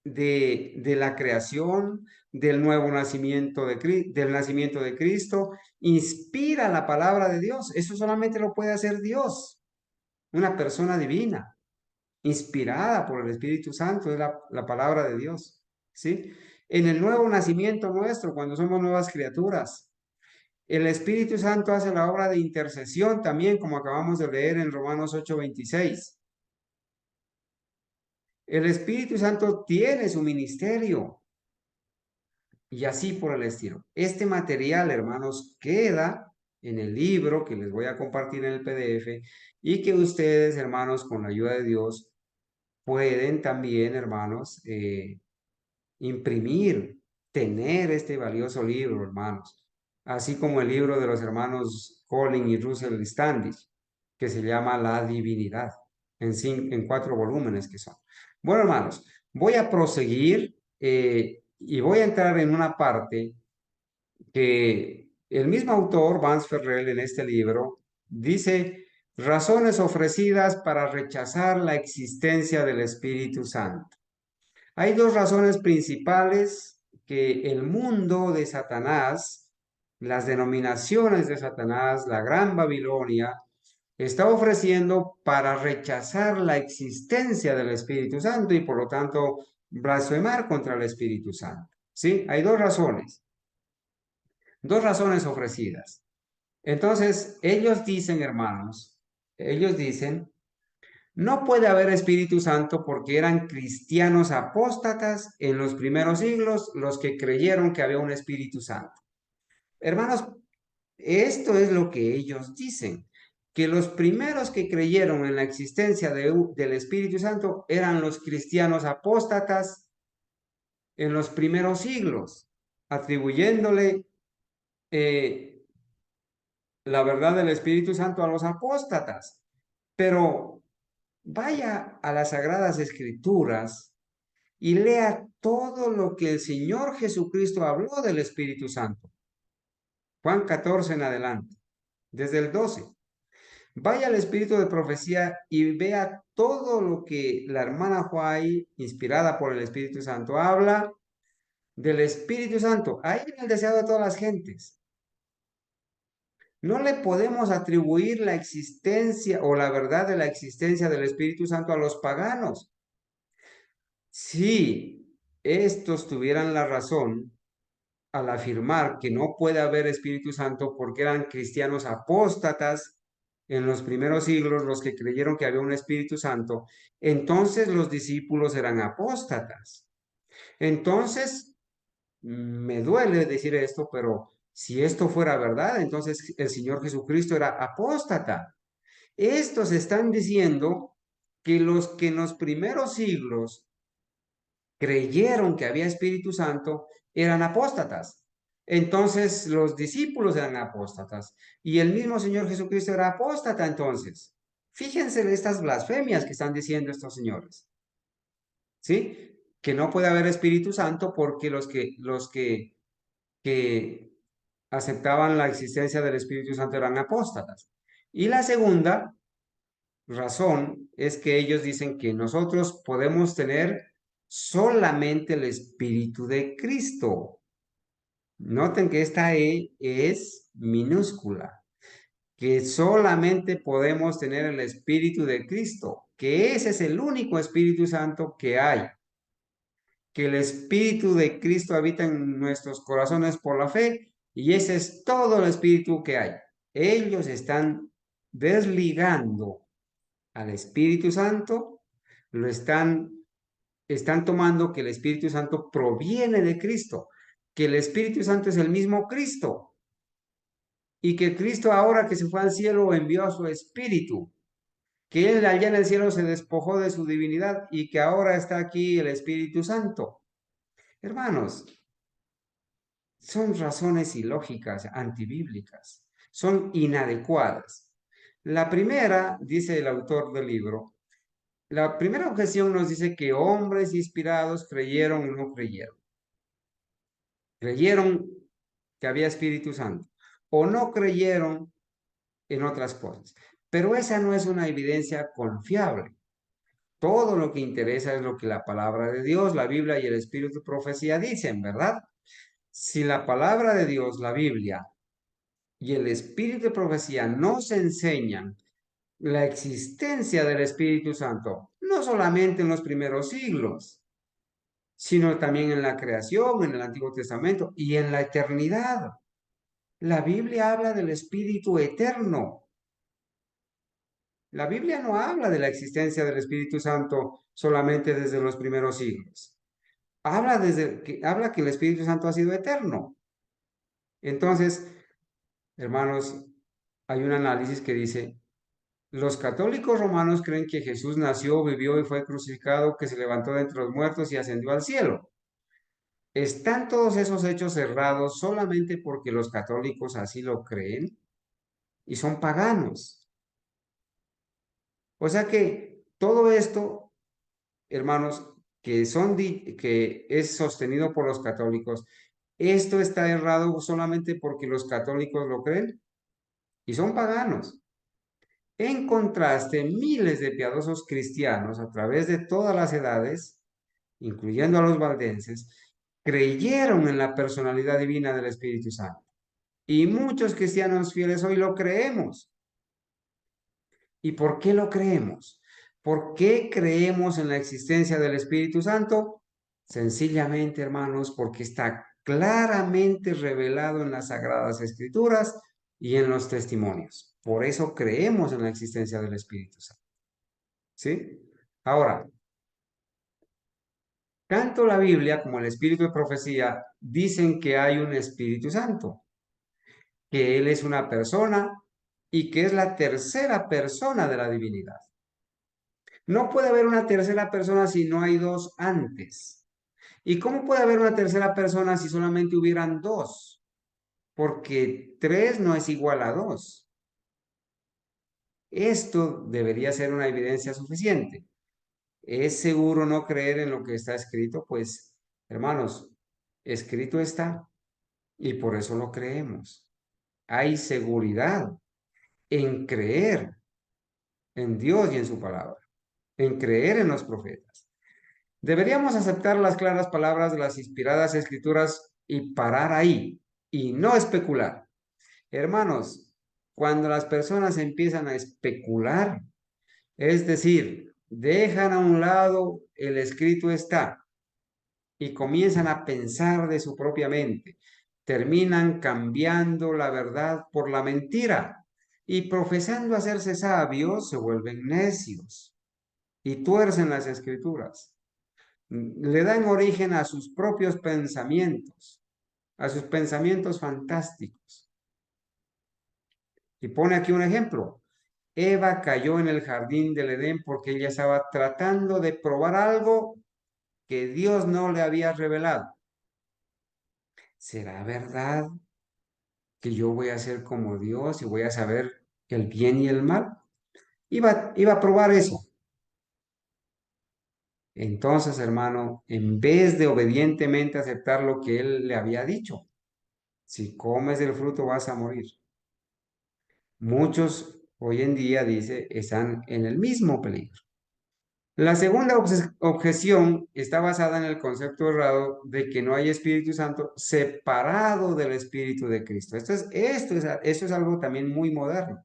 la creación, del nuevo nacimiento del nacimiento de Cristo, inspira la palabra de Dios. Eso solamente lo puede hacer Dios, una persona divina, inspirada por el Espíritu Santo, es la palabra de Dios, ¿sí? En el nuevo nacimiento nuestro, cuando somos nuevas criaturas, el Espíritu Santo hace la obra de intercesión también, como acabamos de leer en Romanos 8:26. El Espíritu Santo tiene su ministerio y así por el estilo. Este material, hermanos, queda en el libro que les voy a compartir en el PDF y que ustedes, hermanos, con la ayuda de Dios, pueden también, hermanos, imprimir, tener este valioso libro, hermanos, así como el libro de los hermanos Colin y Russell Standish, que se llama La Divinidad, en 4 volúmenes que son. Bueno, hermanos, voy a proseguir y voy a entrar en una parte que el mismo autor, Vance Ferrell, en este libro, dice razones ofrecidas para rechazar la existencia del Espíritu Santo. Hay dos razones principales que el mundo de Satanás, las denominaciones de Satanás, la Gran Babilonia, está ofreciendo para rechazar la existencia del Espíritu Santo y por lo tanto blasfemar contra el Espíritu Santo. ¿Sí? Hay dos razones ofrecidas. Entonces, ellos dicen, hermanos, ellos dicen no puede haber Espíritu Santo porque eran cristianos apóstatas en los primeros siglos los que creyeron que había un Espíritu Santo. Hermanos, esto es lo que ellos dicen, que los primeros que creyeron en la existencia del Espíritu Santo eran los cristianos apóstatas en los primeros siglos, atribuyéndole eh, la verdad del Espíritu Santo a los apóstatas. Pero vaya a las Sagradas Escrituras y lea todo lo que el Señor Jesucristo habló del Espíritu Santo. Juan 14 en adelante, desde el 12. Vaya al Espíritu de Profecía y vea todo lo que la hermana Juay, inspirada por el Espíritu Santo, habla del Espíritu Santo. Ahí viene el deseo de todas las gentes. No le podemos atribuir la existencia o la verdad de la existencia del Espíritu Santo a los paganos. Si estos tuvieran la razón, al afirmar que no puede haber Espíritu Santo porque eran cristianos apóstatas en los primeros siglos, los que creyeron que había un Espíritu Santo, entonces los discípulos eran apóstatas. Entonces, me duele decir esto, pero si esto fuera verdad, entonces el Señor Jesucristo era apóstata. Estos están diciendo que los que en los primeros siglos creyeron que había Espíritu Santo eran apóstatas. Entonces los discípulos eran apóstatas y el mismo Señor Jesucristo era apóstata entonces. Fíjense en estas blasfemias que están diciendo estos señores, ¿sí? Que no puede haber Espíritu Santo porque que aceptaban la existencia del Espíritu Santo eran apóstatas. Y la segunda razón es que ellos dicen que nosotros podemos tener solamente el Espíritu de Cristo. Noten que esta E es minúscula, que solamente podemos tener el Espíritu de Cristo, que ese es el único Espíritu Santo que hay, que el Espíritu de Cristo habita en nuestros corazones por la fe y ese es todo el Espíritu que hay. Ellos están desligando al Espíritu Santo, lo están tomando que el Espíritu Santo proviene de Cristo, que el Espíritu Santo es el mismo Cristo y que Cristo ahora que se fue al cielo envió a su Espíritu, que Él allá en el cielo se despojó de su divinidad y que ahora está aquí el Espíritu Santo. Hermanos, son razones ilógicas, antibíblicas, son inadecuadas. La primera, dice el autor del libro, la primera objeción nos dice que hombres inspirados creyeron o no creyeron. Creyeron que había Espíritu Santo o no creyeron en otras cosas. Pero esa no es una evidencia confiable. Todo lo que interesa es lo que la palabra de Dios, la Biblia y el Espíritu de profecía dicen, ¿verdad? Si la palabra de Dios, la Biblia y el Espíritu de profecía nos enseñan la existencia del Espíritu Santo, no solamente en los primeros siglos, sino también en la creación, en el Antiguo Testamento y en la eternidad. La Biblia habla del Espíritu eterno. La Biblia no habla de la existencia del Espíritu Santo solamente desde los primeros siglos. Habla que el Espíritu Santo ha sido eterno. Entonces, hermanos, hay un análisis que dice, los católicos romanos creen que Jesús nació, vivió y fue crucificado, que se levantó de entre los muertos y ascendió al cielo. ¿Están todos esos hechos cerrados solamente porque los católicos así lo creen? Y son paganos. O sea que todo esto, hermanos, que es sostenido por los católicos, esto está errado solamente porque los católicos lo creen y son paganos. En contraste, miles de piadosos cristianos a través de todas las edades, incluyendo a los valdenses, creyeron en la personalidad divina del Espíritu Santo. Y muchos cristianos fieles hoy lo creemos. ¿Y por qué lo creemos? ¿Por qué creemos en la existencia del Espíritu Santo? Sencillamente, hermanos, porque está claramente revelado en las Sagradas Escrituras y en los testimonios. Por eso creemos en la existencia del Espíritu Santo. ¿Sí? Ahora, tanto la Biblia como el Espíritu de profecía dicen que hay un Espíritu Santo, que Él es una persona y que es la tercera persona de la divinidad. No puede haber una tercera persona si no hay dos antes. ¿Y cómo puede haber una tercera persona si solamente hubieran dos? Porque tres no es igual a dos. Esto debería ser una evidencia suficiente. ¿Es seguro no creer en lo que está escrito? Pues, hermanos, escrito está y por eso lo creemos. Hay seguridad en creer en Dios y en su palabra, en creer en los profetas. Deberíamos aceptar las claras palabras de las inspiradas escrituras y parar ahí y no especular. Hermanos, cuando las personas empiezan a especular, es decir, dejan a un lado el escrito está y comienzan a pensar de su propia mente, terminan cambiando la verdad por la mentira y profesando hacerse sabios se vuelven necios y tuercen las escrituras. Le dan origen a sus pensamientos fantásticos. Y pone aquí un ejemplo. Eva cayó en el jardín del Edén porque ella estaba tratando de probar algo que Dios no le había revelado. ¿Será verdad que yo voy a ser como Dios y voy a saber el bien y el mal? Iba a probar eso. Entonces, hermano, en vez de obedientemente aceptar lo que él le había dicho, si comes del fruto vas a morir. Muchos hoy en día, dice, están en el mismo peligro. La segunda objeción está basada en el concepto errado de que no hay Espíritu Santo separado del Espíritu de Cristo. Esto es algo también muy moderno.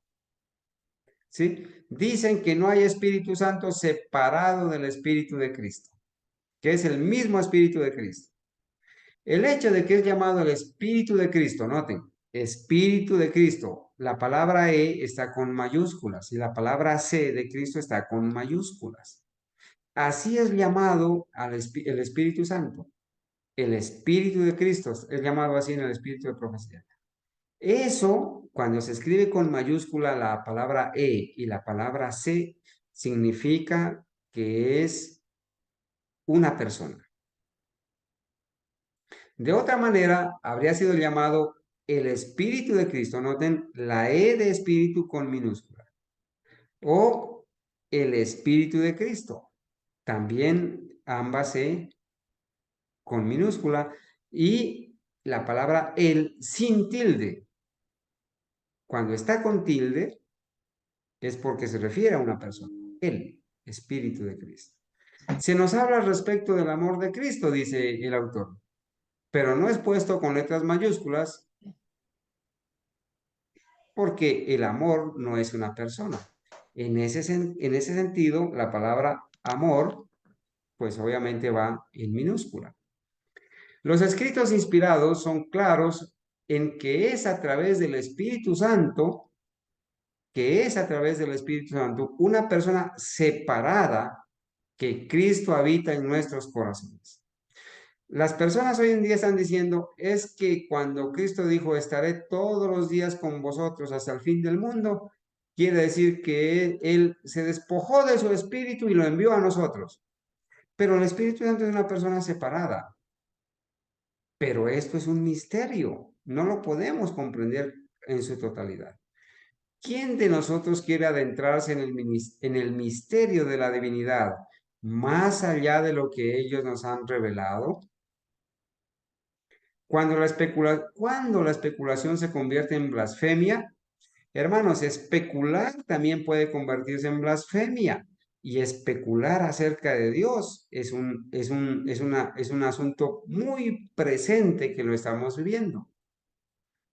¿Sí? Dicen que no hay Espíritu Santo separado del Espíritu de Cristo, que es el mismo Espíritu de Cristo. El hecho de que es llamado el Espíritu de Cristo, noten, Espíritu de Cristo, la palabra E está con mayúsculas y la palabra C de Cristo está con mayúsculas. Así es llamado el Espíritu Santo. El Espíritu de Cristo es llamado así en el Espíritu de Profecía. Eso, cuando se escribe con mayúscula la palabra E y la palabra C, significa que es una persona. De otra manera, habría sido llamado el Espíritu de Cristo. Noten la E de Espíritu con minúscula. O el Espíritu de Cristo. También ambas E con minúscula. Y la palabra el sin tilde. Cuando está con tilde, es porque se refiere a una persona. El Espíritu de Cristo. Se nos habla respecto del amor de Cristo, dice el autor, pero no es puesto con letras mayúsculas porque el amor no es una persona. En ese sentido, la palabra amor, pues obviamente va en minúscula. Los escritos inspirados son claros en que es a través del Espíritu Santo, una persona separada que Cristo habita en nuestros corazones. Las personas hoy en día están diciendo, es que cuando Cristo dijo, estaré todos los días con vosotros hasta el fin del mundo, quiere decir que él se despojó de su espíritu y lo envió a nosotros. Pero el Espíritu Santo es una persona separada. Pero esto es un misterio, no lo podemos comprender en su totalidad. ¿Quién de nosotros quiere adentrarse en el misterio de la divinidad más allá de lo que ellos nos han revelado? Cuando la especulación se convierte en blasfemia, hermanos, especular también puede convertirse en blasfemia. Y especular acerca de Dios es un asunto muy presente que lo estamos viviendo.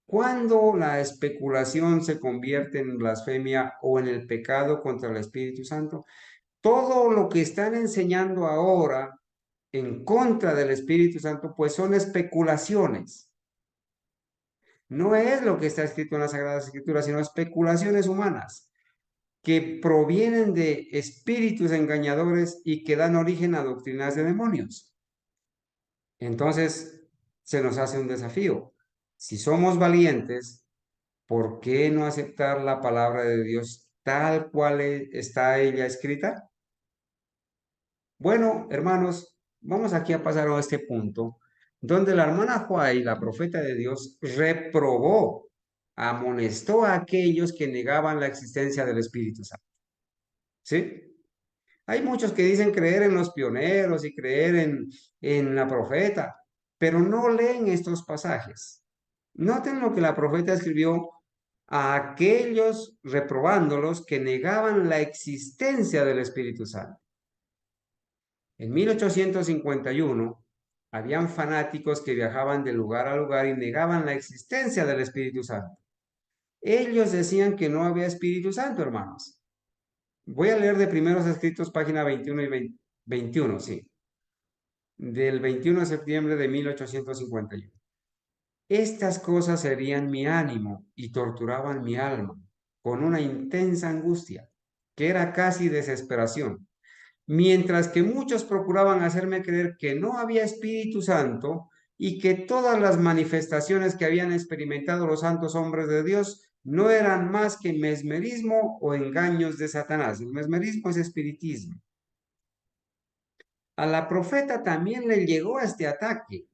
Cuando la especulación se convierte en blasfemia o en el pecado contra el Espíritu Santo, todo lo que están enseñando ahora en contra del Espíritu Santo, pues son especulaciones. No es lo que está escrito en las Sagradas Escrituras, sino especulaciones humanas que provienen de espíritus engañadores y que dan origen a doctrinas de demonios. Entonces, se nos hace un desafío. Si somos valientes, ¿por qué no aceptar la palabra de Dios tal cual está ella escrita? Bueno, hermanos, vamos aquí a pasar a este punto, donde la hermana Huay, la profeta de Dios, reprobó, amonestó a aquellos que negaban la existencia del Espíritu Santo. ¿Sí? Hay muchos que dicen creer en los pioneros y creer en la profeta, pero no leen estos pasajes. Noten lo que la profeta escribió a aquellos reprobándolos que negaban la existencia del Espíritu Santo. En 1851, habían fanáticos que viajaban de lugar a lugar y negaban la existencia del Espíritu Santo. Ellos decían que no había Espíritu Santo, hermanos. Voy a leer de Primeros Escritos, página 21 y 21, sí, del 21 de septiembre de 1851. Estas cosas herían mi ánimo y torturaban mi alma con una intensa angustia, que era casi desesperación. Mientras que muchos procuraban hacerme creer que no había Espíritu Santo y que todas las manifestaciones que habían experimentado los santos hombres de Dios no eran más que mesmerismo o engaños de Satanás. El mesmerismo es espiritismo. A la profeta también le llegó este ataque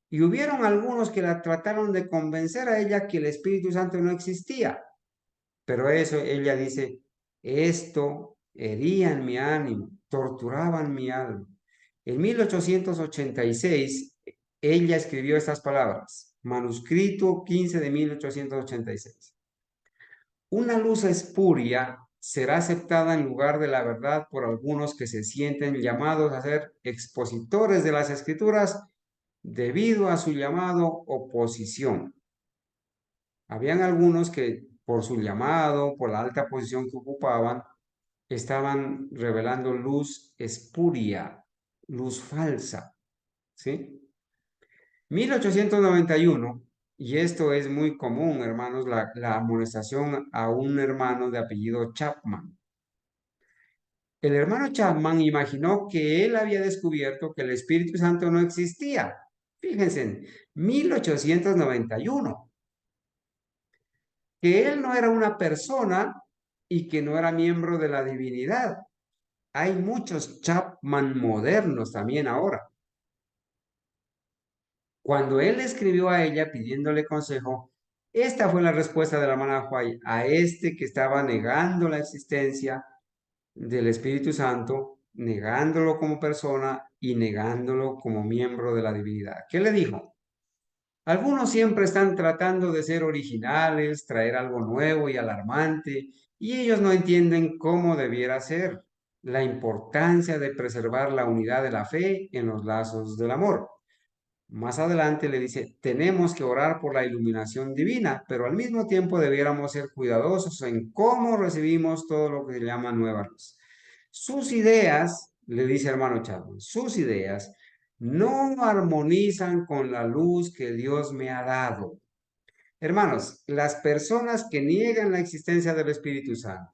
y hubieron algunos que la trataron de convencer a ella que el Espíritu Santo no existía. Pero eso, ella dice, esto herían mi ánimo, torturaban mi alma. En 1886, ella escribió estas palabras, manuscrito 15 de 1886. Una luz espuria será aceptada en lugar de la verdad por algunos que se sienten llamados a ser expositores de las escrituras debido a su llamado o posición. Habían algunos que por su llamado, por la alta posición que ocupaban, estaban revelando luz espuria, luz falsa, ¿sí? 1891, y esto es muy común, hermanos, la amonestación a un hermano de apellido Chapman. El hermano Chapman imaginó que él había descubierto que el Espíritu Santo no existía. Fíjense, 1891, que él no era una persona y que no era miembro de la divinidad. Hay muchos Chapman modernos también ahora. Cuando él escribió a ella pidiéndole consejo, esta fue la respuesta de la hermana White a este que estaba negando la existencia del Espíritu Santo, negándolo como persona y negándolo como miembro de la divinidad. ¿Qué le dijo? Algunos siempre están tratando de ser originales, traer algo nuevo y alarmante, y ellos no entienden cómo debiera ser la importancia de preservar la unidad de la fe en los lazos del amor. Más adelante le dice, tenemos que orar por la iluminación divina, pero al mismo tiempo debiéramos ser cuidadosos en cómo recibimos todo lo que se llama nueva luz. Sus ideas, le dice hermano Chapman, sus ideas no armonizan con la luz que Dios me ha dado. Hermanos, las personas que niegan la existencia del Espíritu Santo,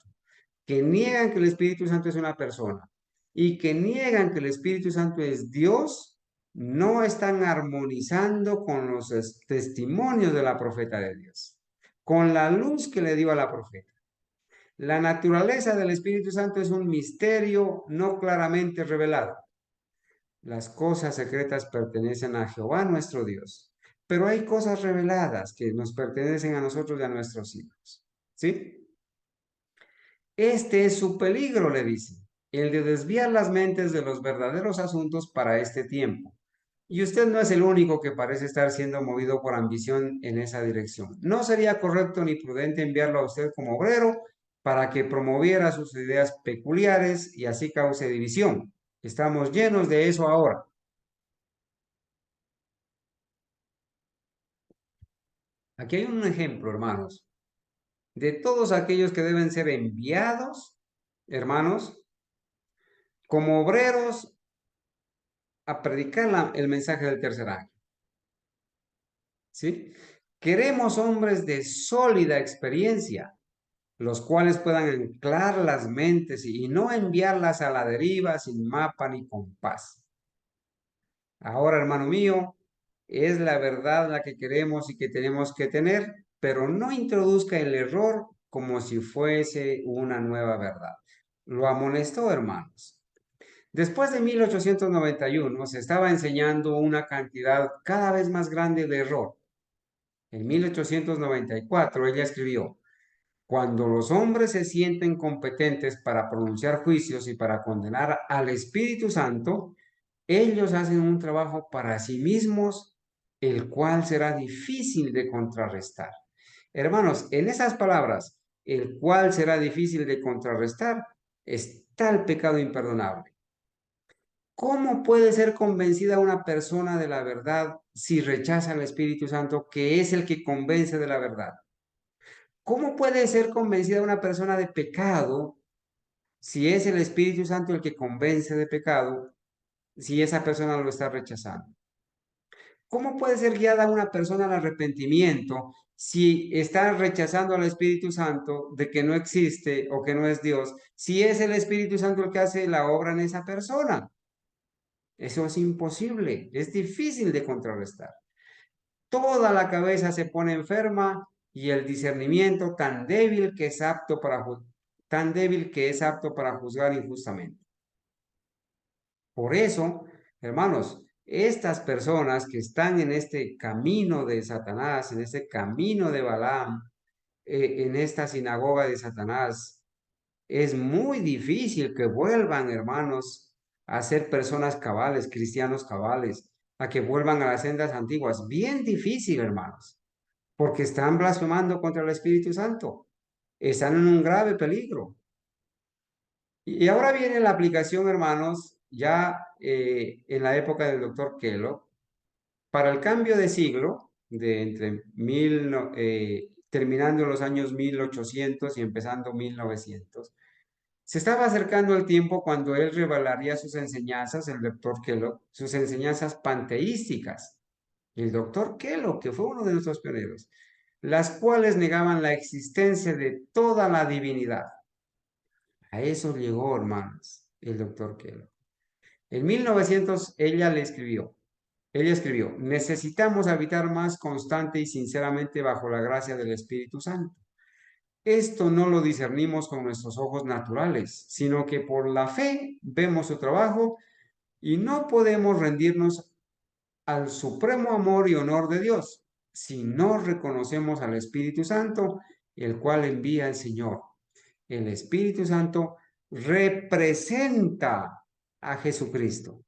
que niegan que el Espíritu Santo es una persona y que niegan que el Espíritu Santo es Dios, no están armonizando con los testimonios de la profeta de Dios, con la luz que le dio a la profeta. La naturaleza del Espíritu Santo es un misterio no claramente revelado. Las cosas secretas pertenecen a Jehová nuestro Dios, pero hay cosas reveladas que nos pertenecen a nosotros y a nuestros hijos. ¿Sí? Este es su peligro, le dice, el de desviar las mentes de los verdaderos asuntos para este tiempo. Y usted no es el único que parece estar siendo movido por ambición en esa dirección. No sería correcto ni prudente enviarlo a usted como obrero para que promoviera sus ideas peculiares y así cause división. Estamos llenos de eso ahora. Aquí hay un ejemplo, hermanos, de todos aquellos que deben ser enviados, hermanos, como obreros a predicar el mensaje del tercer ángel. ¿Sí? Queremos hombres de sólida experiencia, los cuales puedan anclar las mentes y no enviarlas a la deriva sin mapa ni compás. Ahora, hermano mío, es la verdad la que queremos y que tenemos que tener, pero no introduzca el error como si fuese una nueva verdad. Lo amonestó, hermanos. Después de 1891 se estaba enseñando una cantidad cada vez más grande de error. En 1894 ella escribió, cuando los hombres se sienten competentes para pronunciar juicios y para condenar al Espíritu Santo, ellos hacen un trabajo para sí mismos, el cual será difícil de contrarrestar. Hermanos, en esas palabras, el cual será difícil de contrarrestar, está el pecado imperdonable. ¿Cómo puede ser convencida una persona de la verdad si rechaza al Espíritu Santo, que es el que convence de la verdad? ¿Cómo puede ser convencida una persona de pecado si es el Espíritu Santo el que convence de pecado, si esa persona lo está rechazando? ¿Cómo puede ser guiada una persona al arrepentimiento si está rechazando al Espíritu Santo de que no existe o que no es Dios, si es el Espíritu Santo el que hace la obra en esa persona? Eso es imposible, es difícil de contrarrestar. Toda la cabeza se pone enferma y el discernimiento tan débil que es apto para tan débil que es apto para juzgar injustamente. Por eso, hermanos, estas personas que están en este camino de Satanás, en este camino de Balaam, en esta sinagoga de Satanás, es muy difícil que vuelvan, hermanos, a ser personas cabales, cristianos cabales, a que vuelvan a las sendas antiguas. Bien difícil, hermanos, porque están blasfemando contra el Espíritu Santo. Están en un grave peligro. Y ahora viene la aplicación, hermanos, ya en la época del doctor Kellogg, para el cambio de siglo, de entre terminando los años 1800 y empezando 1900, se estaba acercando el tiempo cuando él revelaría sus enseñanzas, el doctor Kellogg, sus enseñanzas panteísticas. El doctor Kellogg, que fue uno de nuestros pioneros, las cuales negaban la existencia de toda la divinidad. A eso llegó, hermanos, el doctor Kellogg. En 1900 ella escribió, necesitamos habitar más constante y sinceramente bajo la gracia del Espíritu Santo. Esto no lo discernimos con nuestros ojos naturales, sino que por la fe vemos su trabajo y no podemos rendirnos al supremo amor y honor de Dios si no reconocemos al Espíritu Santo, el cual envía el Señor. El Espíritu Santo representa a Jesucristo.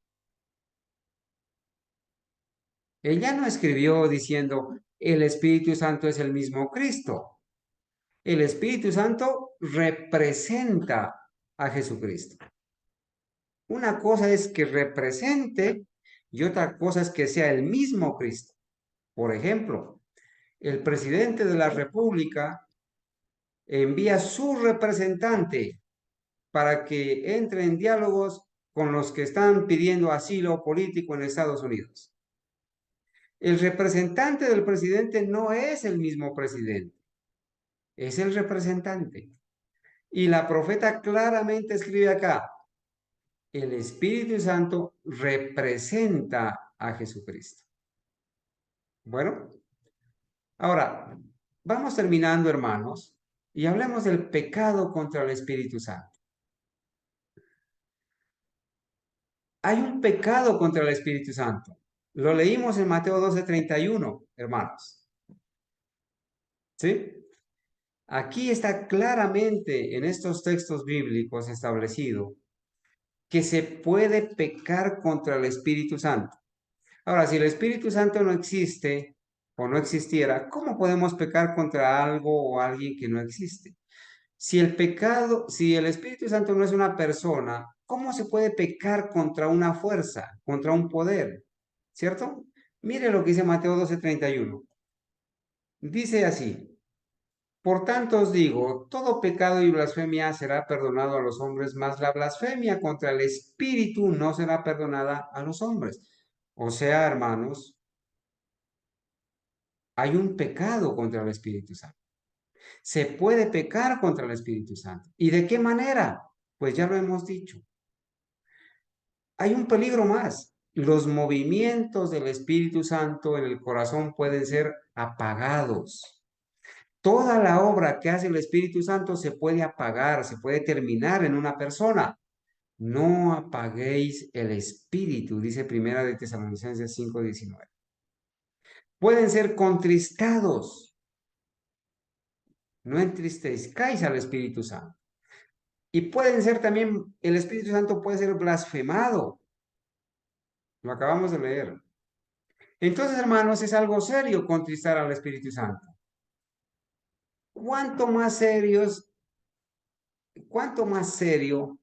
Ella no escribió diciendo, el Espíritu Santo es el mismo Cristo. El Espíritu Santo representa a Jesucristo. Una cosa es que represente y otra cosa es que sea el mismo Cristo. Por ejemplo, el presidente de la República envía su representante para que entre en diálogos con los que están pidiendo asilo político en Estados Unidos. El representante del presidente no es el mismo presidente, es el representante. Y la profeta claramente escribe acá, el Espíritu Santo representa a Jesucristo. Bueno, ahora, vamos terminando, hermanos, y hablemos del pecado contra el Espíritu Santo. Hay un pecado contra el Espíritu Santo. Lo leímos en Mateo 12:31, hermanos. ¿Sí? Aquí está claramente en estos textos bíblicos establecido que se puede pecar contra el Espíritu Santo. Ahora, si el Espíritu Santo no existe o no existiera, ¿cómo podemos pecar contra algo o alguien que no existe? Si el pecado, si el Espíritu Santo no es una persona, ¿cómo se puede pecar contra una fuerza, contra un poder? ¿Cierto? Mire lo que dice Mateo 12:31. Dice así, por tanto os digo, todo pecado y blasfemia será perdonado a los hombres, mas la blasfemia contra el Espíritu no será perdonada a los hombres. O sea, hermanos, hay un pecado contra el Espíritu Santo. Se puede pecar contra el Espíritu Santo. ¿Y de qué manera? Pues ya lo hemos dicho. Hay un peligro más. Los movimientos del Espíritu Santo en el corazón pueden ser apagados. Toda la obra que hace el Espíritu Santo se puede apagar, se puede terminar en una persona. No apaguéis el Espíritu, dice Primera de Tesalonicenses 5:19. Pueden ser contristados. No entristezcáis al Espíritu Santo. Y pueden ser también, el Espíritu Santo puede ser blasfemado. Lo acabamos de leer. Entonces, hermanos, es algo serio contristar al Espíritu Santo. ¿Cuánto más serios, cuánto más serio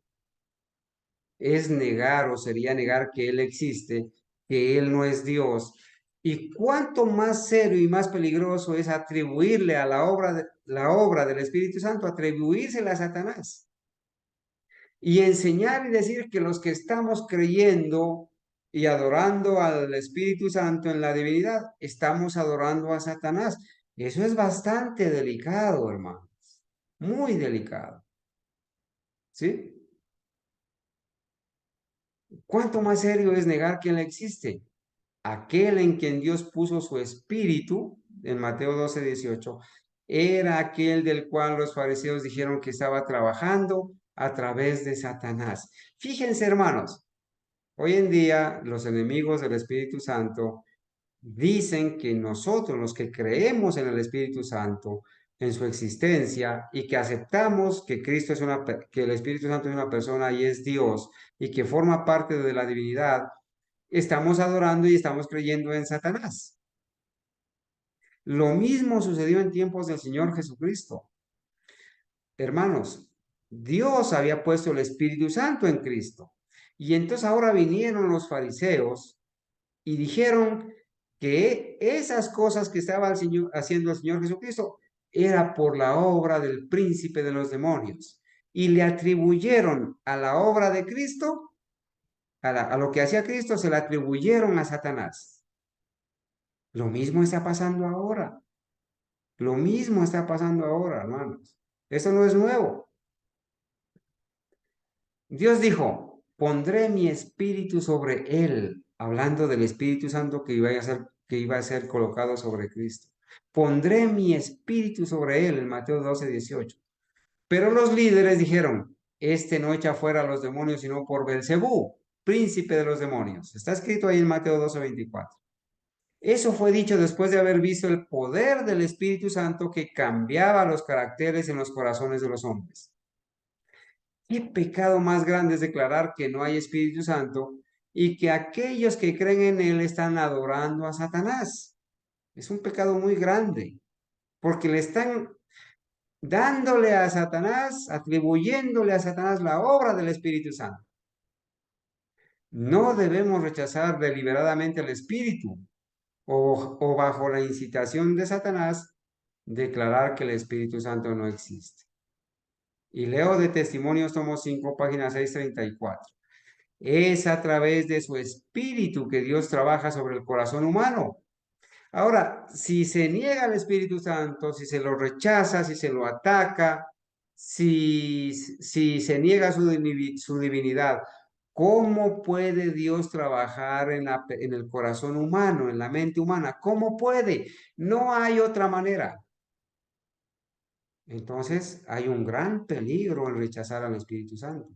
es negar o sería negar que Él existe, que Él no es Dios? ¿Y cuánto más serio y más peligroso es atribuirle a la obra del Espíritu Santo, atribuírsela a Satanás? Y enseñar y decir que los que estamos creyendo y adorando al Espíritu Santo en la divinidad, estamos adorando a Satanás. Eso es bastante delicado, hermanos, muy delicado, ¿sí? ¿Cuánto más serio es negar que Él existe? Aquel en quien Dios puso su espíritu, en Mateo 12:18, era aquel del cual los fariseos dijeron que estaba trabajando a través de Satanás. Fíjense, hermanos, hoy en día los enemigos del Espíritu Santo dicen que nosotros, los que creemos en el Espíritu Santo, en su existencia y que aceptamos que Cristo es que el Espíritu Santo es una persona y es Dios y que forma parte de la divinidad, estamos adorando y estamos creyendo en Satanás. Lo mismo sucedió en tiempos del Señor Jesucristo. Hermanos, Dios había puesto el Espíritu Santo en Cristo. Y entonces ahora vinieron los fariseos y dijeron que esas cosas que estaba haciendo el Señor Jesucristo era por la obra del príncipe de los demonios. Y le atribuyeron a la obra de Cristo, a lo que hacía Cristo, se le atribuyeron a Satanás. Lo mismo está pasando ahora. Lo mismo está pasando ahora, hermanos. Eso no es nuevo. Dios dijo, pondré mi espíritu sobre él, hablando del Espíritu Santo que iba a ser colocado sobre Cristo. Pondré mi espíritu sobre él, en Mateo 12:18. Pero los líderes dijeron, este no echa fuera a los demonios, sino por Belcebú, príncipe de los demonios. Está escrito ahí en Mateo 12:24. Eso fue dicho después de haber visto el poder del Espíritu Santo que cambiaba los caracteres en los corazones de los hombres. ¿Qué pecado más grande es declarar que no hay Espíritu Santo y que aquellos que creen en él están adorando a Satanás? Es un pecado muy grande, porque le están dándole a Satanás, atribuyéndole a Satanás la obra del Espíritu Santo. No debemos rechazar deliberadamente el Espíritu o bajo la incitación de Satanás declarar que el Espíritu Santo no existe. Y leo de Testimonios, tomo 5, página 634. Es a través de su espíritu que Dios trabaja sobre el corazón humano. Ahora, si se niega al Espíritu Santo, si se lo rechaza, si se lo ataca, si se niega su divinidad, ¿cómo puede Dios trabajar en el corazón humano, en la mente humana? ¿Cómo puede? No hay otra manera. Entonces, hay un gran peligro en rechazar al Espíritu Santo.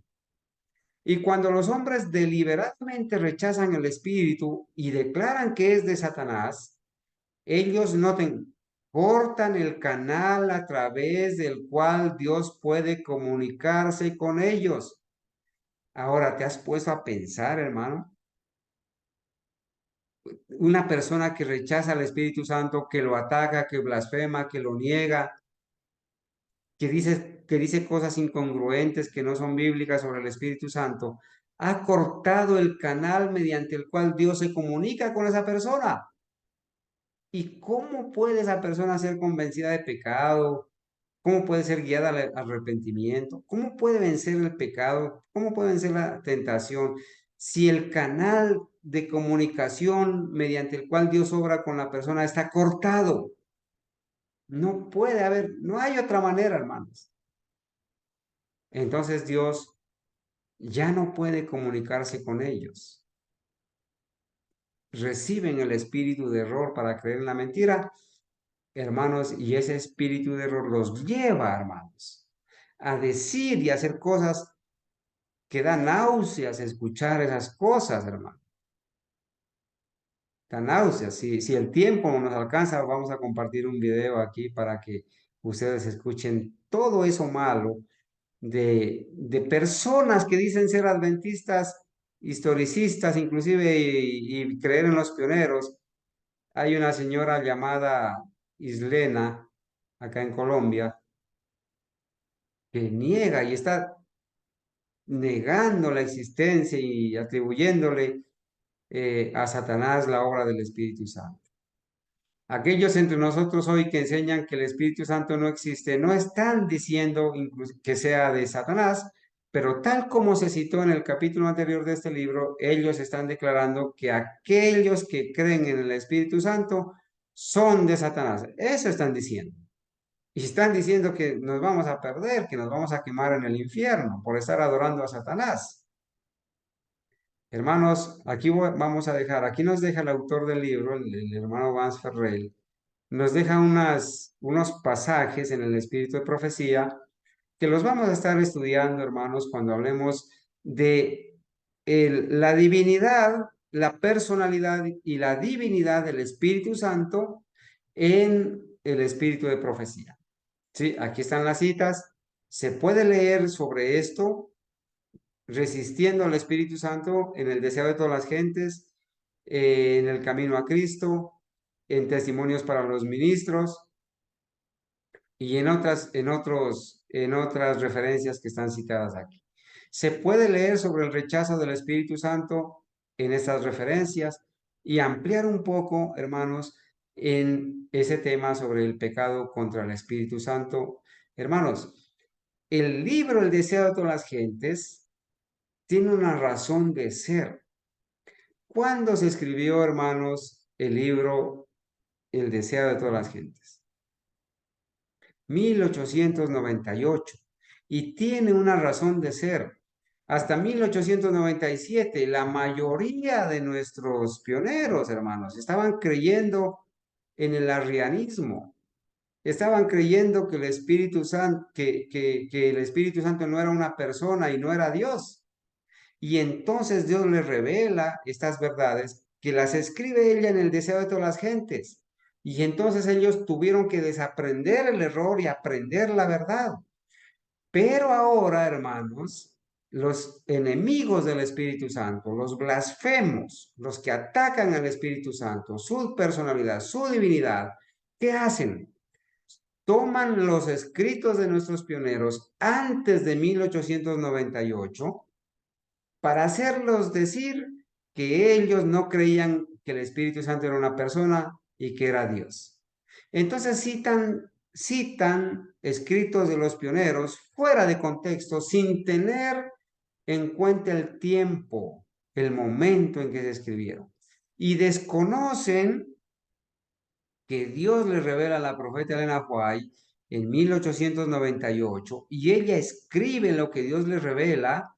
Y cuando los hombres deliberadamente rechazan el Espíritu y declaran que es de Satanás, ellos noten, cortan el canal a través del cual Dios puede comunicarse con ellos. Ahora, ¿te has puesto a pensar, hermano? Una persona que rechaza al Espíritu Santo, que lo ataca, que blasfema, que lo niega, que dice cosas incongruentes que no son bíblicas sobre el Espíritu Santo, ha cortado el canal mediante el cual Dios se comunica con esa persona. ¿Y cómo puede esa persona ser convencida de pecado? ¿Cómo puede ser guiada al arrepentimiento? ¿Cómo puede vencer el pecado? ¿Cómo puede vencer la tentación? Si el canal de comunicación mediante el cual Dios obra con la persona está cortado, no puede haber, no hay otra manera, hermanos. Entonces Dios ya no puede comunicarse con ellos. Reciben el espíritu de error para creer en la mentira, hermanos, y ese espíritu de error los lleva, hermanos, a decir y hacer cosas que dan náuseas escuchar esas cosas, hermano. Dan náuseas. Si el tiempo no nos alcanza, vamos a compartir un video aquí para que ustedes escuchen todo eso malo de personas que dicen ser adventistas, historicistas, inclusive, y creer en los pioneros. Hay una señora llamada Islena, acá en Colombia, que niega y está negando la existencia y atribuyéndole a Satanás la obra del Espíritu Santo. Aquellos entre nosotros hoy que enseñan que el Espíritu Santo no existe, no están diciendo que sea de Satanás, Pero tal como se citó en el capítulo anterior de este libro, ellos están declarando que aquellos que creen en el Espíritu Santo son de Satanás. Eso están diciendo. Y están diciendo que nos vamos a perder, que nos vamos a quemar en el infierno por estar adorando a Satanás. Hermanos, aquí vamos a dejar, aquí nos deja el autor del libro, el hermano Vance Ferrell, nos deja unos pasajes en el Espíritu de Profecía que los vamos a estar estudiando, hermanos, cuando hablemos de la divinidad, la personalidad y la divinidad del Espíritu Santo en el Espíritu de Profecía. Sí, aquí están las citas. Se puede leer sobre esto, resistiendo al Espíritu Santo en el deseo de todas las gentes, en el camino a Cristo, en testimonios para los ministros y en otras referencias que están citadas aquí. Se puede leer sobre el rechazo del Espíritu Santo en estas referencias y ampliar un poco, hermanos, en ese tema sobre el pecado contra el Espíritu Santo. Hermanos, el libro El deseo de todas las gentes tiene una razón de ser. ¿Cuándo se escribió, hermanos, el libro El deseo de todas las gentes? 1898. Y tiene una razón de ser. Hasta 1897, la mayoría de nuestros pioneros, hermanos, estaban creyendo en el arrianismo. Estaban creyendo que el Espíritu Santo, que el Espíritu Santo no era una persona y no era Dios. Y entonces Dios les revela estas verdades que las escribe ella en el deseo de todas las gentes. Y entonces ellos tuvieron que desaprender el error y aprender la verdad. Pero ahora, hermanos, los enemigos del Espíritu Santo, los blasfemos, los que atacan al Espíritu Santo, su personalidad, su divinidad, ¿qué hacen? Toman los escritos de nuestros pioneros antes de 1898 para hacerlos decir que ellos no creían que el Espíritu Santo era una persona y que era Dios. Entonces citan escritos de los pioneros fuera de contexto, sin tener en cuenta el tiempo, el momento en que se escribieron. Y desconocen que Dios le revela a la profeta Elena White en 1898 y ella escribe lo que Dios le revela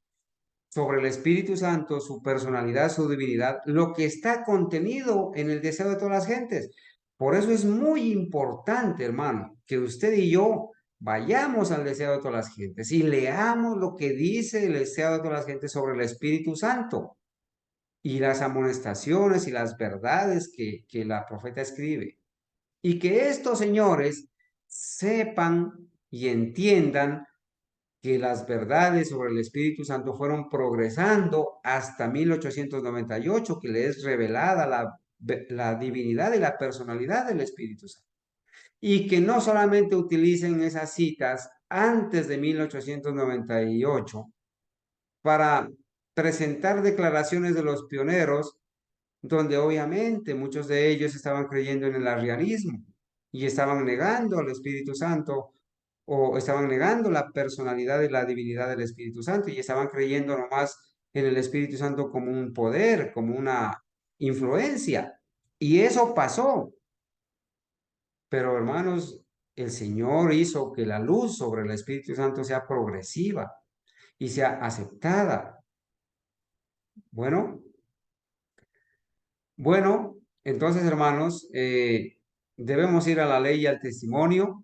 sobre el Espíritu Santo, su personalidad, su divinidad, lo que está contenido en el deseo de todas las gentes. Por eso es muy importante, hermano, que usted y yo vayamos al deseo de todas las gentes y leamos lo que dice el deseo de todas las gentes sobre el Espíritu Santo y las amonestaciones y las verdades que la profeta escribe. Y que estos señores sepan y entiendan que las verdades sobre el Espíritu Santo fueron progresando hasta 1898, que le es revelada la divinidad y la personalidad del Espíritu Santo. Y que no solamente utilicen esas citas antes de 1898 para presentar declaraciones de los pioneros, donde obviamente muchos de ellos estaban creyendo en el arrianismo y estaban negando al Espíritu Santo o estaban negando la personalidad y la divinidad del Espíritu Santo y estaban creyendo nomás en el Espíritu Santo como un poder, como una influencia. Y eso pasó. Pero hermanos, el Señor hizo que la luz sobre el Espíritu Santo sea progresiva y sea aceptada. Bueno, bueno, entonces hermanos, debemos ir a la ley y al testimonio.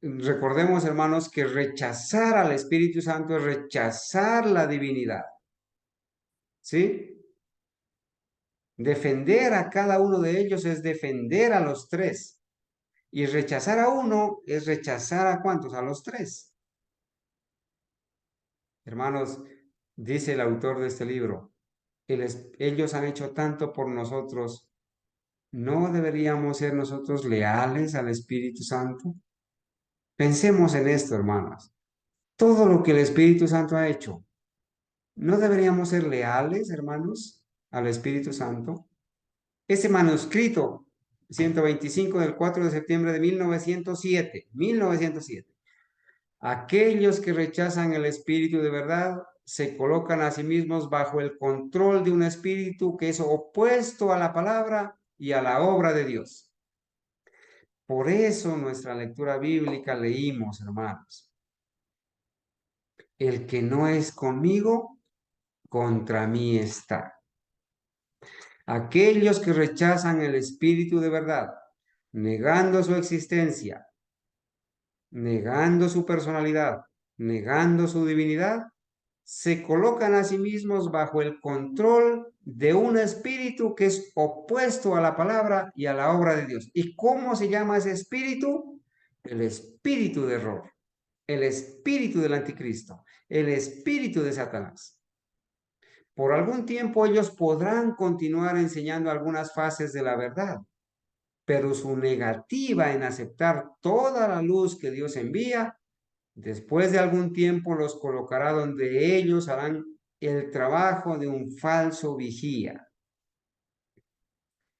Recordemos, hermanos, que rechazar al Espíritu Santo es rechazar la divinidad, ¿sí? Defender a cada uno de ellos es defender a los tres. Y rechazar a uno es rechazar a cuántos, a los tres. Hermanos, dice el autor de este libro, ellos han hecho tanto por nosotros, ¿no deberíamos ser nosotros leales al Espíritu Santo? Pensemos en esto, hermanos. Todo lo que el Espíritu Santo ha hecho, ¿no deberíamos ser leales, hermanos, al Espíritu Santo? Ese manuscrito 125 del 4 de septiembre de 1907, Aquellos que rechazan el espíritu de verdad se colocan a sí mismos bajo el control de un espíritu que es opuesto a la palabra y a la obra de Dios. Por eso nuestra lectura bíblica leímos, hermanos, el que no es conmigo, contra mí está. Aquellos que rechazan el espíritu de verdad, negando su existencia, negando su personalidad, negando su divinidad, se colocan a sí mismos bajo el control de un espíritu que es opuesto a la palabra y a la obra de Dios. ¿Y cómo se llama ese espíritu? El espíritu de error, el espíritu del anticristo, el espíritu de Satanás. Por algún tiempo ellos podrán continuar enseñando algunas fases de la verdad, pero su negativa en aceptar toda la luz que Dios envía, después de algún tiempo los colocará donde ellos harán el trabajo de un falso vigía.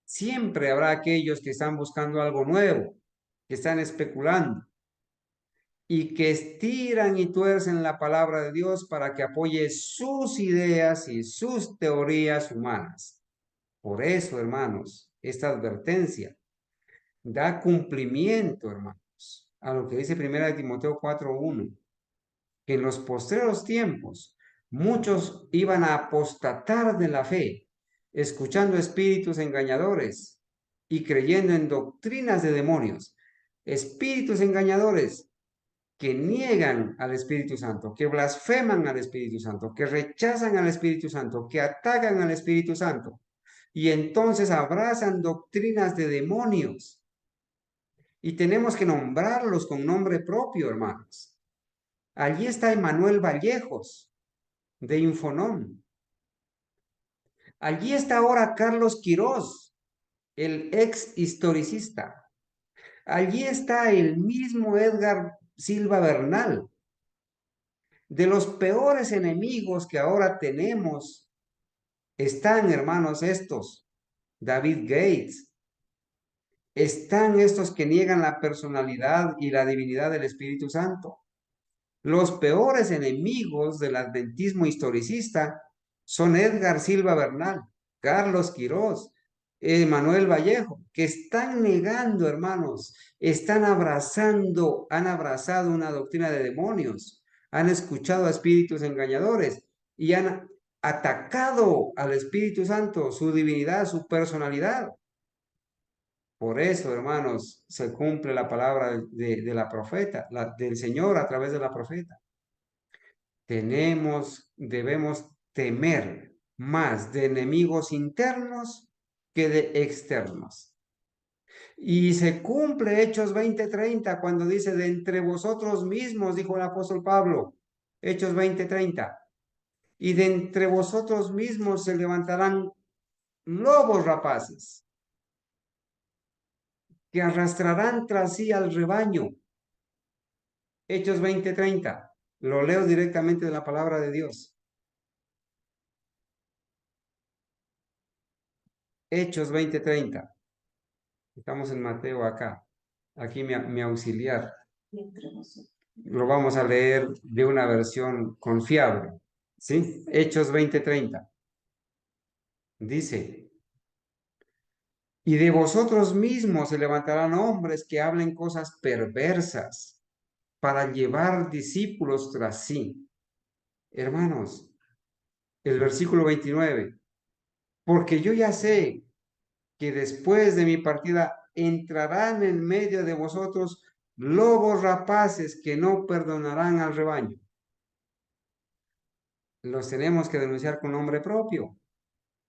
Siempre habrá aquellos que están buscando algo nuevo, que están especulando y que estiran y tuercen la palabra de Dios para que apoye sus ideas y sus teorías humanas. Por eso, hermanos, esta advertencia da cumplimiento, hermanos, a lo que dice 1 Timoteo 4:1, que en los postreros tiempos muchos iban a apostatar de la fe, escuchando espíritus engañadores y creyendo en doctrinas de demonios, espíritus engañadores que niegan al Espíritu Santo, que blasfeman al Espíritu Santo, que rechazan al Espíritu Santo, que atacan al Espíritu Santo, y entonces abrazan doctrinas de demonios. Y tenemos que nombrarlos con nombre propio, hermanos. Allí está Emanuel Vallejos, de Infonón. Allí está ahora Carlos Quirós, el ex historicista. Allí está el mismo Edgar Silva Bernal. De los peores enemigos que ahora tenemos están, hermanos, estos. David Gates. Están estos que niegan la personalidad y la divinidad del Espíritu Santo. Los peores enemigos del adventismo historicista son Edgar Silva Bernal, Carlos Quirós, Manuel Vallejo, que están negando, hermanos, están abrazando, han abrazado una doctrina de demonios, han escuchado a espíritus engañadores y han atacado al Espíritu Santo, su divinidad, su personalidad. Por eso, hermanos, se cumple la palabra de la profeta, del Señor a través de la profeta. Debemos temer más de enemigos internos que de externos. Y se cumple Hechos 20:30 cuando dice, de entre vosotros mismos, dijo el apóstol Pablo, Hechos 20:30, y de entre vosotros mismos se levantarán lobos rapaces que arrastrarán tras sí al rebaño. Hechos 20:30, lo leo directamente de la palabra de Dios. Hechos 20:30. Estamos en Mateo acá. Aquí mi auxiliar. Lo vamos a leer de una versión confiable. ¿Sí? Hechos 20:30. Dice, y de vosotros mismos se levantarán hombres que hablen cosas perversas para llevar discípulos tras sí. Hermanos, el versículo 29. Porque yo ya sé que después de mi partida entrarán en medio de vosotros lobos rapaces que no perdonarán al rebaño. Los tenemos que denunciar con nombre propio.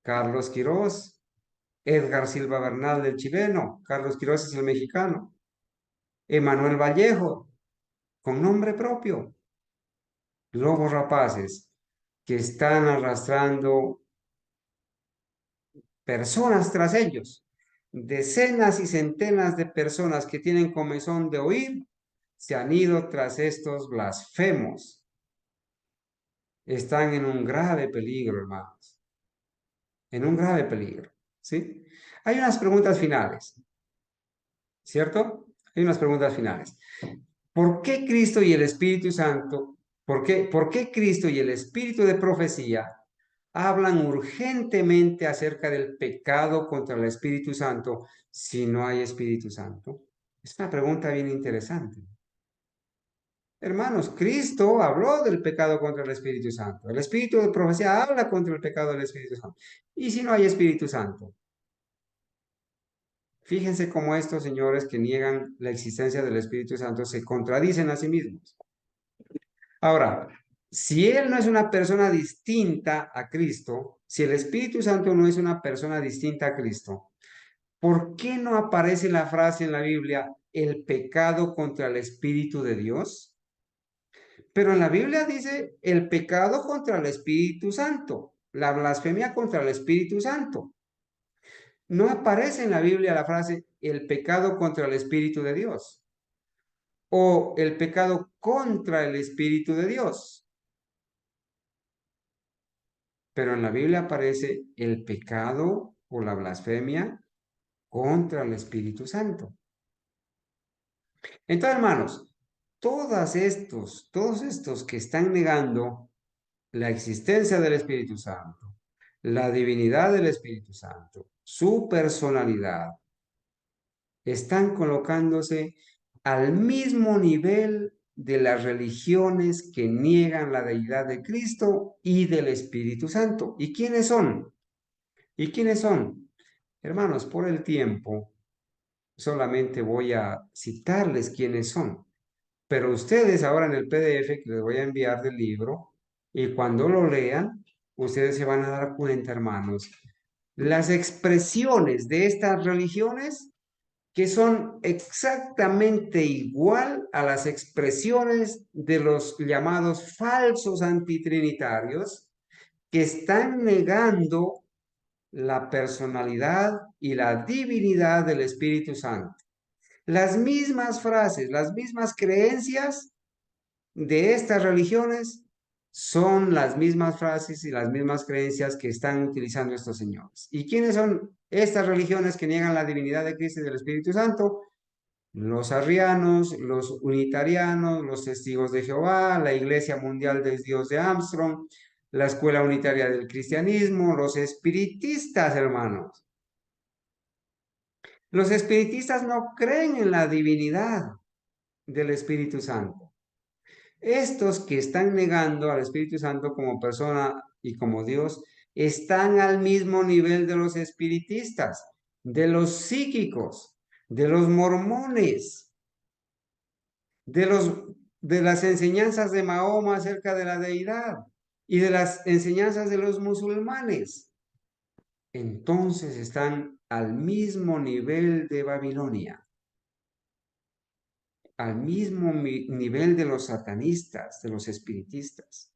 Carlos Quirós, Edgar Silva Bernal del chileno, Carlos Quirós es el mexicano, Emanuel Vallejo, con nombre propio. Lobos rapaces que están arrastrando personas tras ellos. Decenas y centenas de personas que tienen comezón de oír se han ido tras estos blasfemos. Están en un grave peligro, hermanos. En un grave peligro. ¿Sí? Hay unas preguntas finales, ¿cierto? Hay unas preguntas finales. ¿Por qué Cristo y el Espíritu Santo, por qué Cristo y el Espíritu de profecía hablan urgentemente acerca del pecado contra el Espíritu Santo si no hay Espíritu Santo? Es una pregunta bien interesante. Hermanos, Cristo habló del pecado contra el Espíritu Santo. El Espíritu de profecía habla contra el pecado del Espíritu Santo. ¿Y si no hay Espíritu Santo? Fíjense cómo estos señores que niegan la existencia del Espíritu Santo se contradicen a sí mismos. Ahora, si Él no es una persona distinta a Cristo, si el Espíritu Santo no es una persona distinta a Cristo, ¿por qué no aparece la frase en la Biblia, el pecado contra el Espíritu de Dios? Pero en la Biblia dice el pecado contra el Espíritu Santo, la blasfemia contra el Espíritu Santo. No aparece en la Biblia la frase el pecado contra el Espíritu de Dios o el pecado contra el Espíritu de Dios. Pero en la Biblia aparece el pecado o la blasfemia contra el Espíritu Santo. Entonces, hermanos, todos estos que están negando la existencia del Espíritu Santo, la divinidad del Espíritu Santo, su personalidad, están colocándose al mismo nivel de las religiones que niegan la deidad de Cristo y del Espíritu Santo. ¿Y quiénes son? ¿Y quiénes son? Hermanos, por el tiempo, solamente voy a citarles quiénes son. Pero ustedes ahora en el PDF que les voy a enviar del libro, y cuando lo lean, ustedes se van a dar cuenta, hermanos, las expresiones de estas religiones que son exactamente igual a las expresiones de los llamados falsos antitrinitarios que están negando la personalidad y la divinidad del Espíritu Santo. Las mismas frases, las mismas creencias de estas religiones son las mismas frases y las mismas creencias que están utilizando estos señores. ¿Y quiénes son estas religiones que niegan la divinidad de Cristo y del Espíritu Santo? Los arrianos, los unitarianos, los testigos de Jehová, la Iglesia Mundial del Dios de Armstrong, la Escuela Unitaria del Cristianismo, los espiritistas, hermanos. Los espiritistas no creen en la divinidad del Espíritu Santo. Estos que están negando al Espíritu Santo como persona y como Dios están al mismo nivel de los espiritistas, de los psíquicos, de los mormones, de de las enseñanzas de Mahoma acerca de la deidad y de las enseñanzas de los musulmanes. Entonces están al mismo nivel de Babilonia, al mismo nivel de los satanistas, de los espiritistas,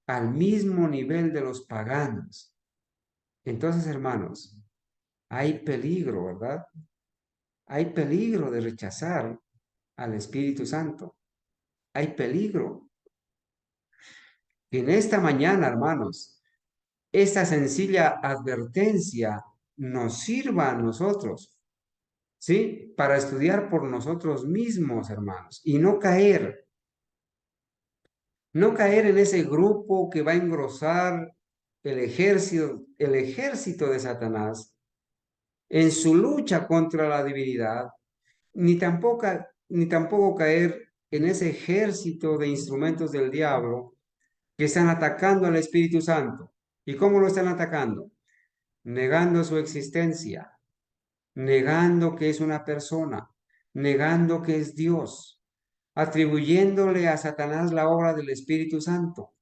al mismo nivel de los paganos. Entonces, hermanos, hay peligro, ¿verdad? Hay peligro de rechazar al Espíritu Santo. Hay peligro. Y en esta mañana, hermanos, esta sencilla advertencia nos sirva a nosotros, ¿sí? Para estudiar por nosotros mismos, hermanos, y no caer en ese grupo que va a engrosar el ejército de Satanás en su lucha contra la divinidad, ni tampoco caer en ese ejército de instrumentos del diablo que están atacando al Espíritu Santo. ¿Y cómo lo están atacando? Negando su existencia, negando que es una persona, negando que es Dios, atribuyéndole a Satanás la obra del Espíritu Santo,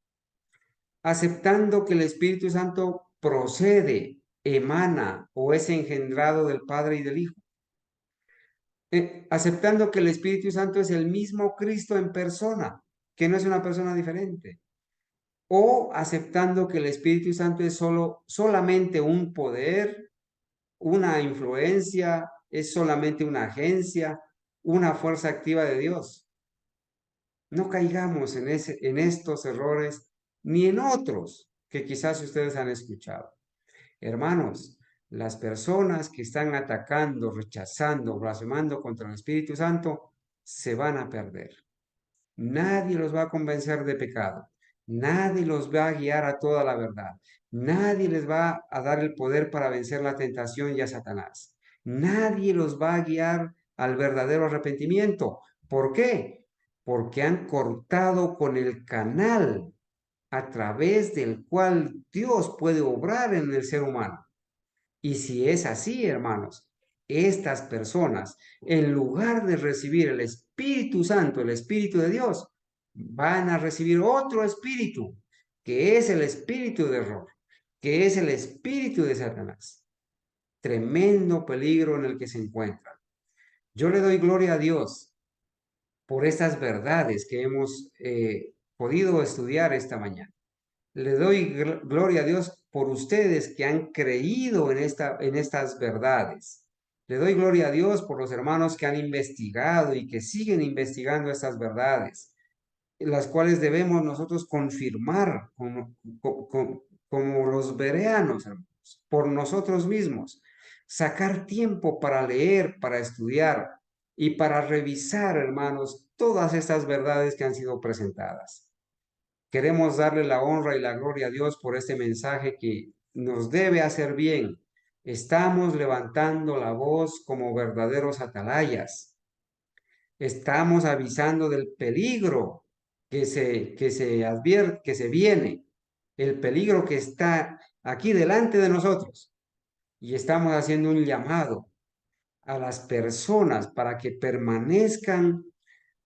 aceptando que el Espíritu Santo procede, emana o es engendrado del Padre y del Hijo, aceptando que el Espíritu Santo es el mismo Cristo en persona, que no es una persona diferente, o aceptando que el Espíritu Santo es solamente un poder, una influencia, es solamente una agencia, una fuerza activa de Dios. No caigamos en estos errores ni en otros que quizás ustedes han escuchado. Hermanos, las personas que están atacando, rechazando, blasfemando contra el Espíritu Santo se van a perder. Nadie los va a convencer de pecado. Nadie los va a guiar a toda la verdad. Nadie les va a dar el poder para vencer la tentación y a Satanás. Nadie los va a guiar al verdadero arrepentimiento. ¿Por qué? Porque han cortado con el canal a través del cual Dios puede obrar en el ser humano. Y si es así, hermanos, estas personas, en lugar de recibir el Espíritu Santo, el Espíritu de Dios, van a recibir otro espíritu, que es el espíritu de error, que es el espíritu de Satanás. Tremendo peligro en el que se encuentran. Yo le doy gloria a Dios por estas verdades que hemos podido estudiar esta mañana. Le doy gloria a Dios por ustedes que han creído en estas verdades. Le doy gloria a Dios por los hermanos que han investigado y que siguen investigando estas verdades, las cuales debemos nosotros confirmar como los bereanos, hermanos, por nosotros mismos. Sacar tiempo para leer, para estudiar y para revisar, hermanos, todas estas verdades que han sido presentadas. Queremos darle la honra y la gloria a Dios por este mensaje que nos debe hacer bien. Estamos levantando la voz como verdaderos atalayas. Estamos avisando del peligro que se advierte, que se viene, el peligro que está aquí delante de nosotros. Y estamos haciendo un llamado a las personas para que permanezcan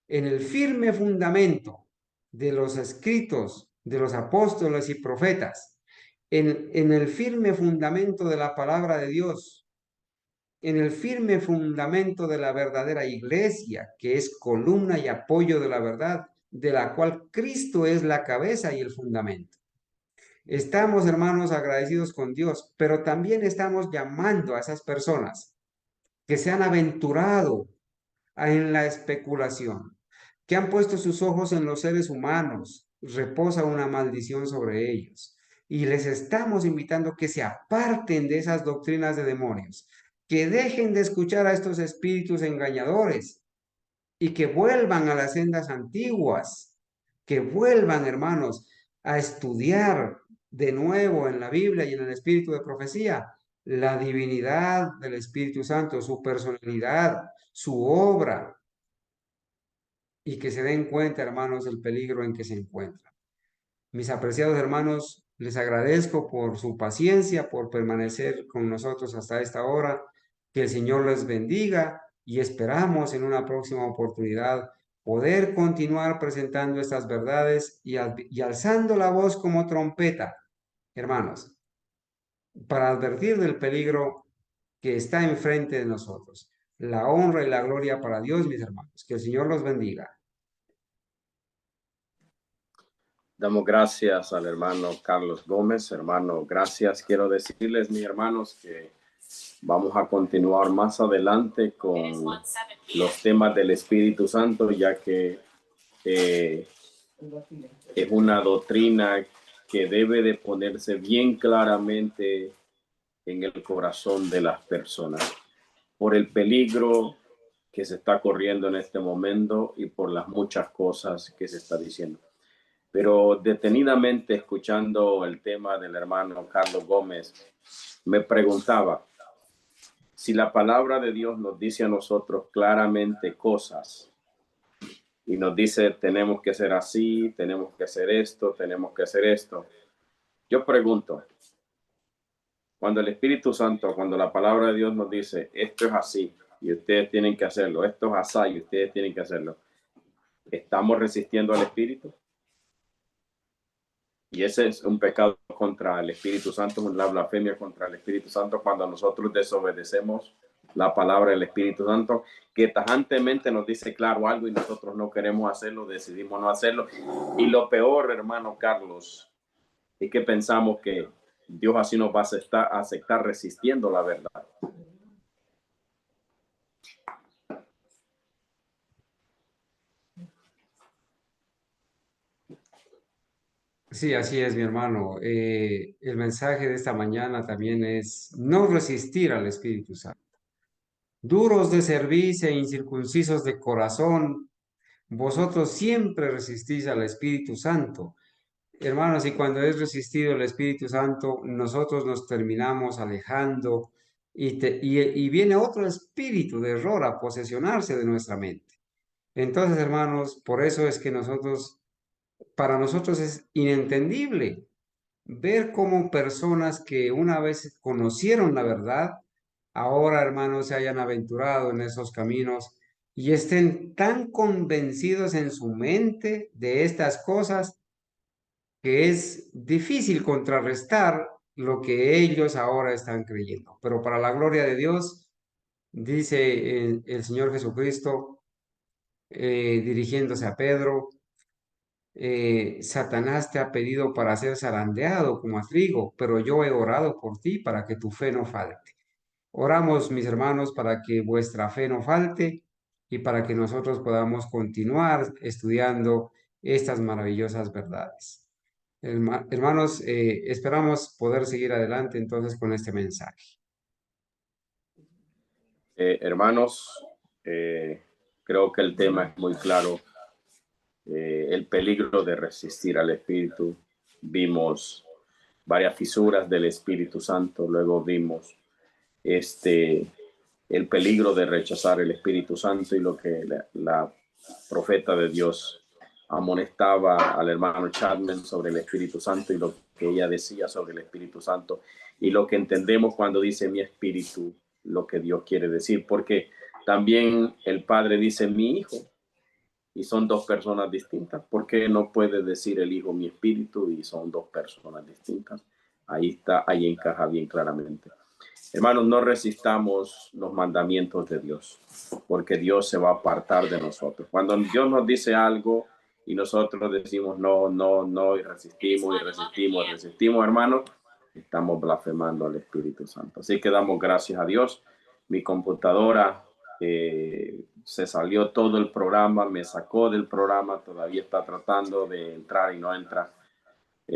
en el firme fundamento de los escritos de los apóstoles y profetas, en el firme fundamento de la palabra de Dios, en el firme fundamento de la verdadera iglesia, que es columna y apoyo de la verdad, de la cual Cristo es la cabeza y el fundamento. Estamos, hermanos, agradecidos con Dios, pero también estamos llamando a esas personas que se han aventurado en la especulación, que han puesto sus ojos en los seres humanos, reposa una maldición sobre ellos. Y les estamos invitando que se aparten de esas doctrinas de demonios, que dejen de escuchar a estos espíritus engañadores y que vuelvan a las sendas antiguas, que vuelvan, hermanos, a estudiar de nuevo en la Biblia y en el espíritu de profecía la divinidad del Espíritu Santo, su personalidad, su obra, y que se den cuenta, hermanos, del peligro en que se encuentran. Mis apreciados hermanos, les agradezco por su paciencia, por permanecer con nosotros hasta esta hora. Que el Señor les bendiga y esperamos en una próxima oportunidad poder continuar presentando estas verdades y alzando la voz como trompeta, hermanos, para advertir del peligro que está enfrente de nosotros. La honra y la gloria para Dios, mis hermanos. Que el Señor los bendiga. Damos gracias al hermano Carlos Gómez. Hermano, gracias. Quiero decirles, mis hermanos, que vamos a continuar más adelante con los temas del Espíritu Santo, ya que es una doctrina que debe de ponerse bien claramente en el corazón de las personas por el peligro que se está corriendo en este momento y por las muchas cosas que se está diciendo. Pero detenidamente escuchando el tema del hermano Carlos Gómez, me preguntaba si la palabra de Dios nos dice a nosotros claramente cosas y nos dice tenemos que ser así, tenemos que hacer esto, tenemos que hacer esto. Yo pregunto, cuando el Espíritu Santo, cuando la palabra de Dios nos dice esto es así y ustedes tienen que hacerlo, esto es así y ustedes tienen que hacerlo, ¿estamos resistiendo al Espíritu? Y ese es un pecado contra el Espíritu Santo, una blasfemia contra el Espíritu Santo cuando nosotros desobedecemos la palabra del Espíritu Santo, que tajantemente nos dice claro algo y nosotros no queremos hacerlo, decidimos no hacerlo. Y lo peor, hermano Carlos, es que pensamos que Dios así nos va a aceptar resistiendo la verdad. Sí, así es, mi hermano. El mensaje de esta mañana también es no resistir al Espíritu Santo. Duros de cerviz e incircuncisos de corazón, vosotros siempre resistís al Espíritu Santo. Hermanos, y cuando es resistido el Espíritu Santo, nosotros nos terminamos alejando y viene otro espíritu de error a posesionarse de nuestra mente. Entonces, hermanos, por eso es que para nosotros es inentendible ver cómo personas que una vez conocieron la verdad, ahora, hermanos, se hayan aventurado en esos caminos y estén tan convencidos en su mente de estas cosas que es difícil contrarrestar lo que ellos ahora están creyendo. Pero para la gloria de Dios, dice el Señor Jesucristo, dirigiéndose a Pedro, Satanás te ha pedido para ser zarandeado como a trigo, pero yo he orado por ti para que tu fe no falte. Oramos, mis hermanos, para que vuestra fe no falte y para que nosotros podamos continuar estudiando estas maravillosas verdades. Hermanos, esperamos poder seguir adelante entonces con este mensaje. Hermanos, creo que el tema es muy claro. El peligro de resistir al Espíritu. Vimos varias fisuras del Espíritu Santo, luego vimos el peligro de rechazar el Espíritu Santo y lo que la profeta de Dios amonestaba al hermano Chapman sobre el Espíritu Santo y lo que ella decía sobre el Espíritu Santo y lo que entendemos cuando dice mi espíritu, lo que Dios quiere decir, porque también el Padre dice mi hijo y son dos personas distintas. ¿Por qué no puede decir el hijo mi espíritu y son dos personas distintas? Ahí está, ahí encaja bien claramente. Hermanos, no resistamos los mandamientos de Dios, porque Dios se va a apartar de nosotros. Cuando Dios nos dice algo y nosotros decimos no, no, no, y resistimos, hermanos, estamos blasfemando al Espíritu Santo. Así que damos gracias a Dios. Mi computadora se salió todo el programa, me sacó del programa, todavía está tratando de entrar y no entra.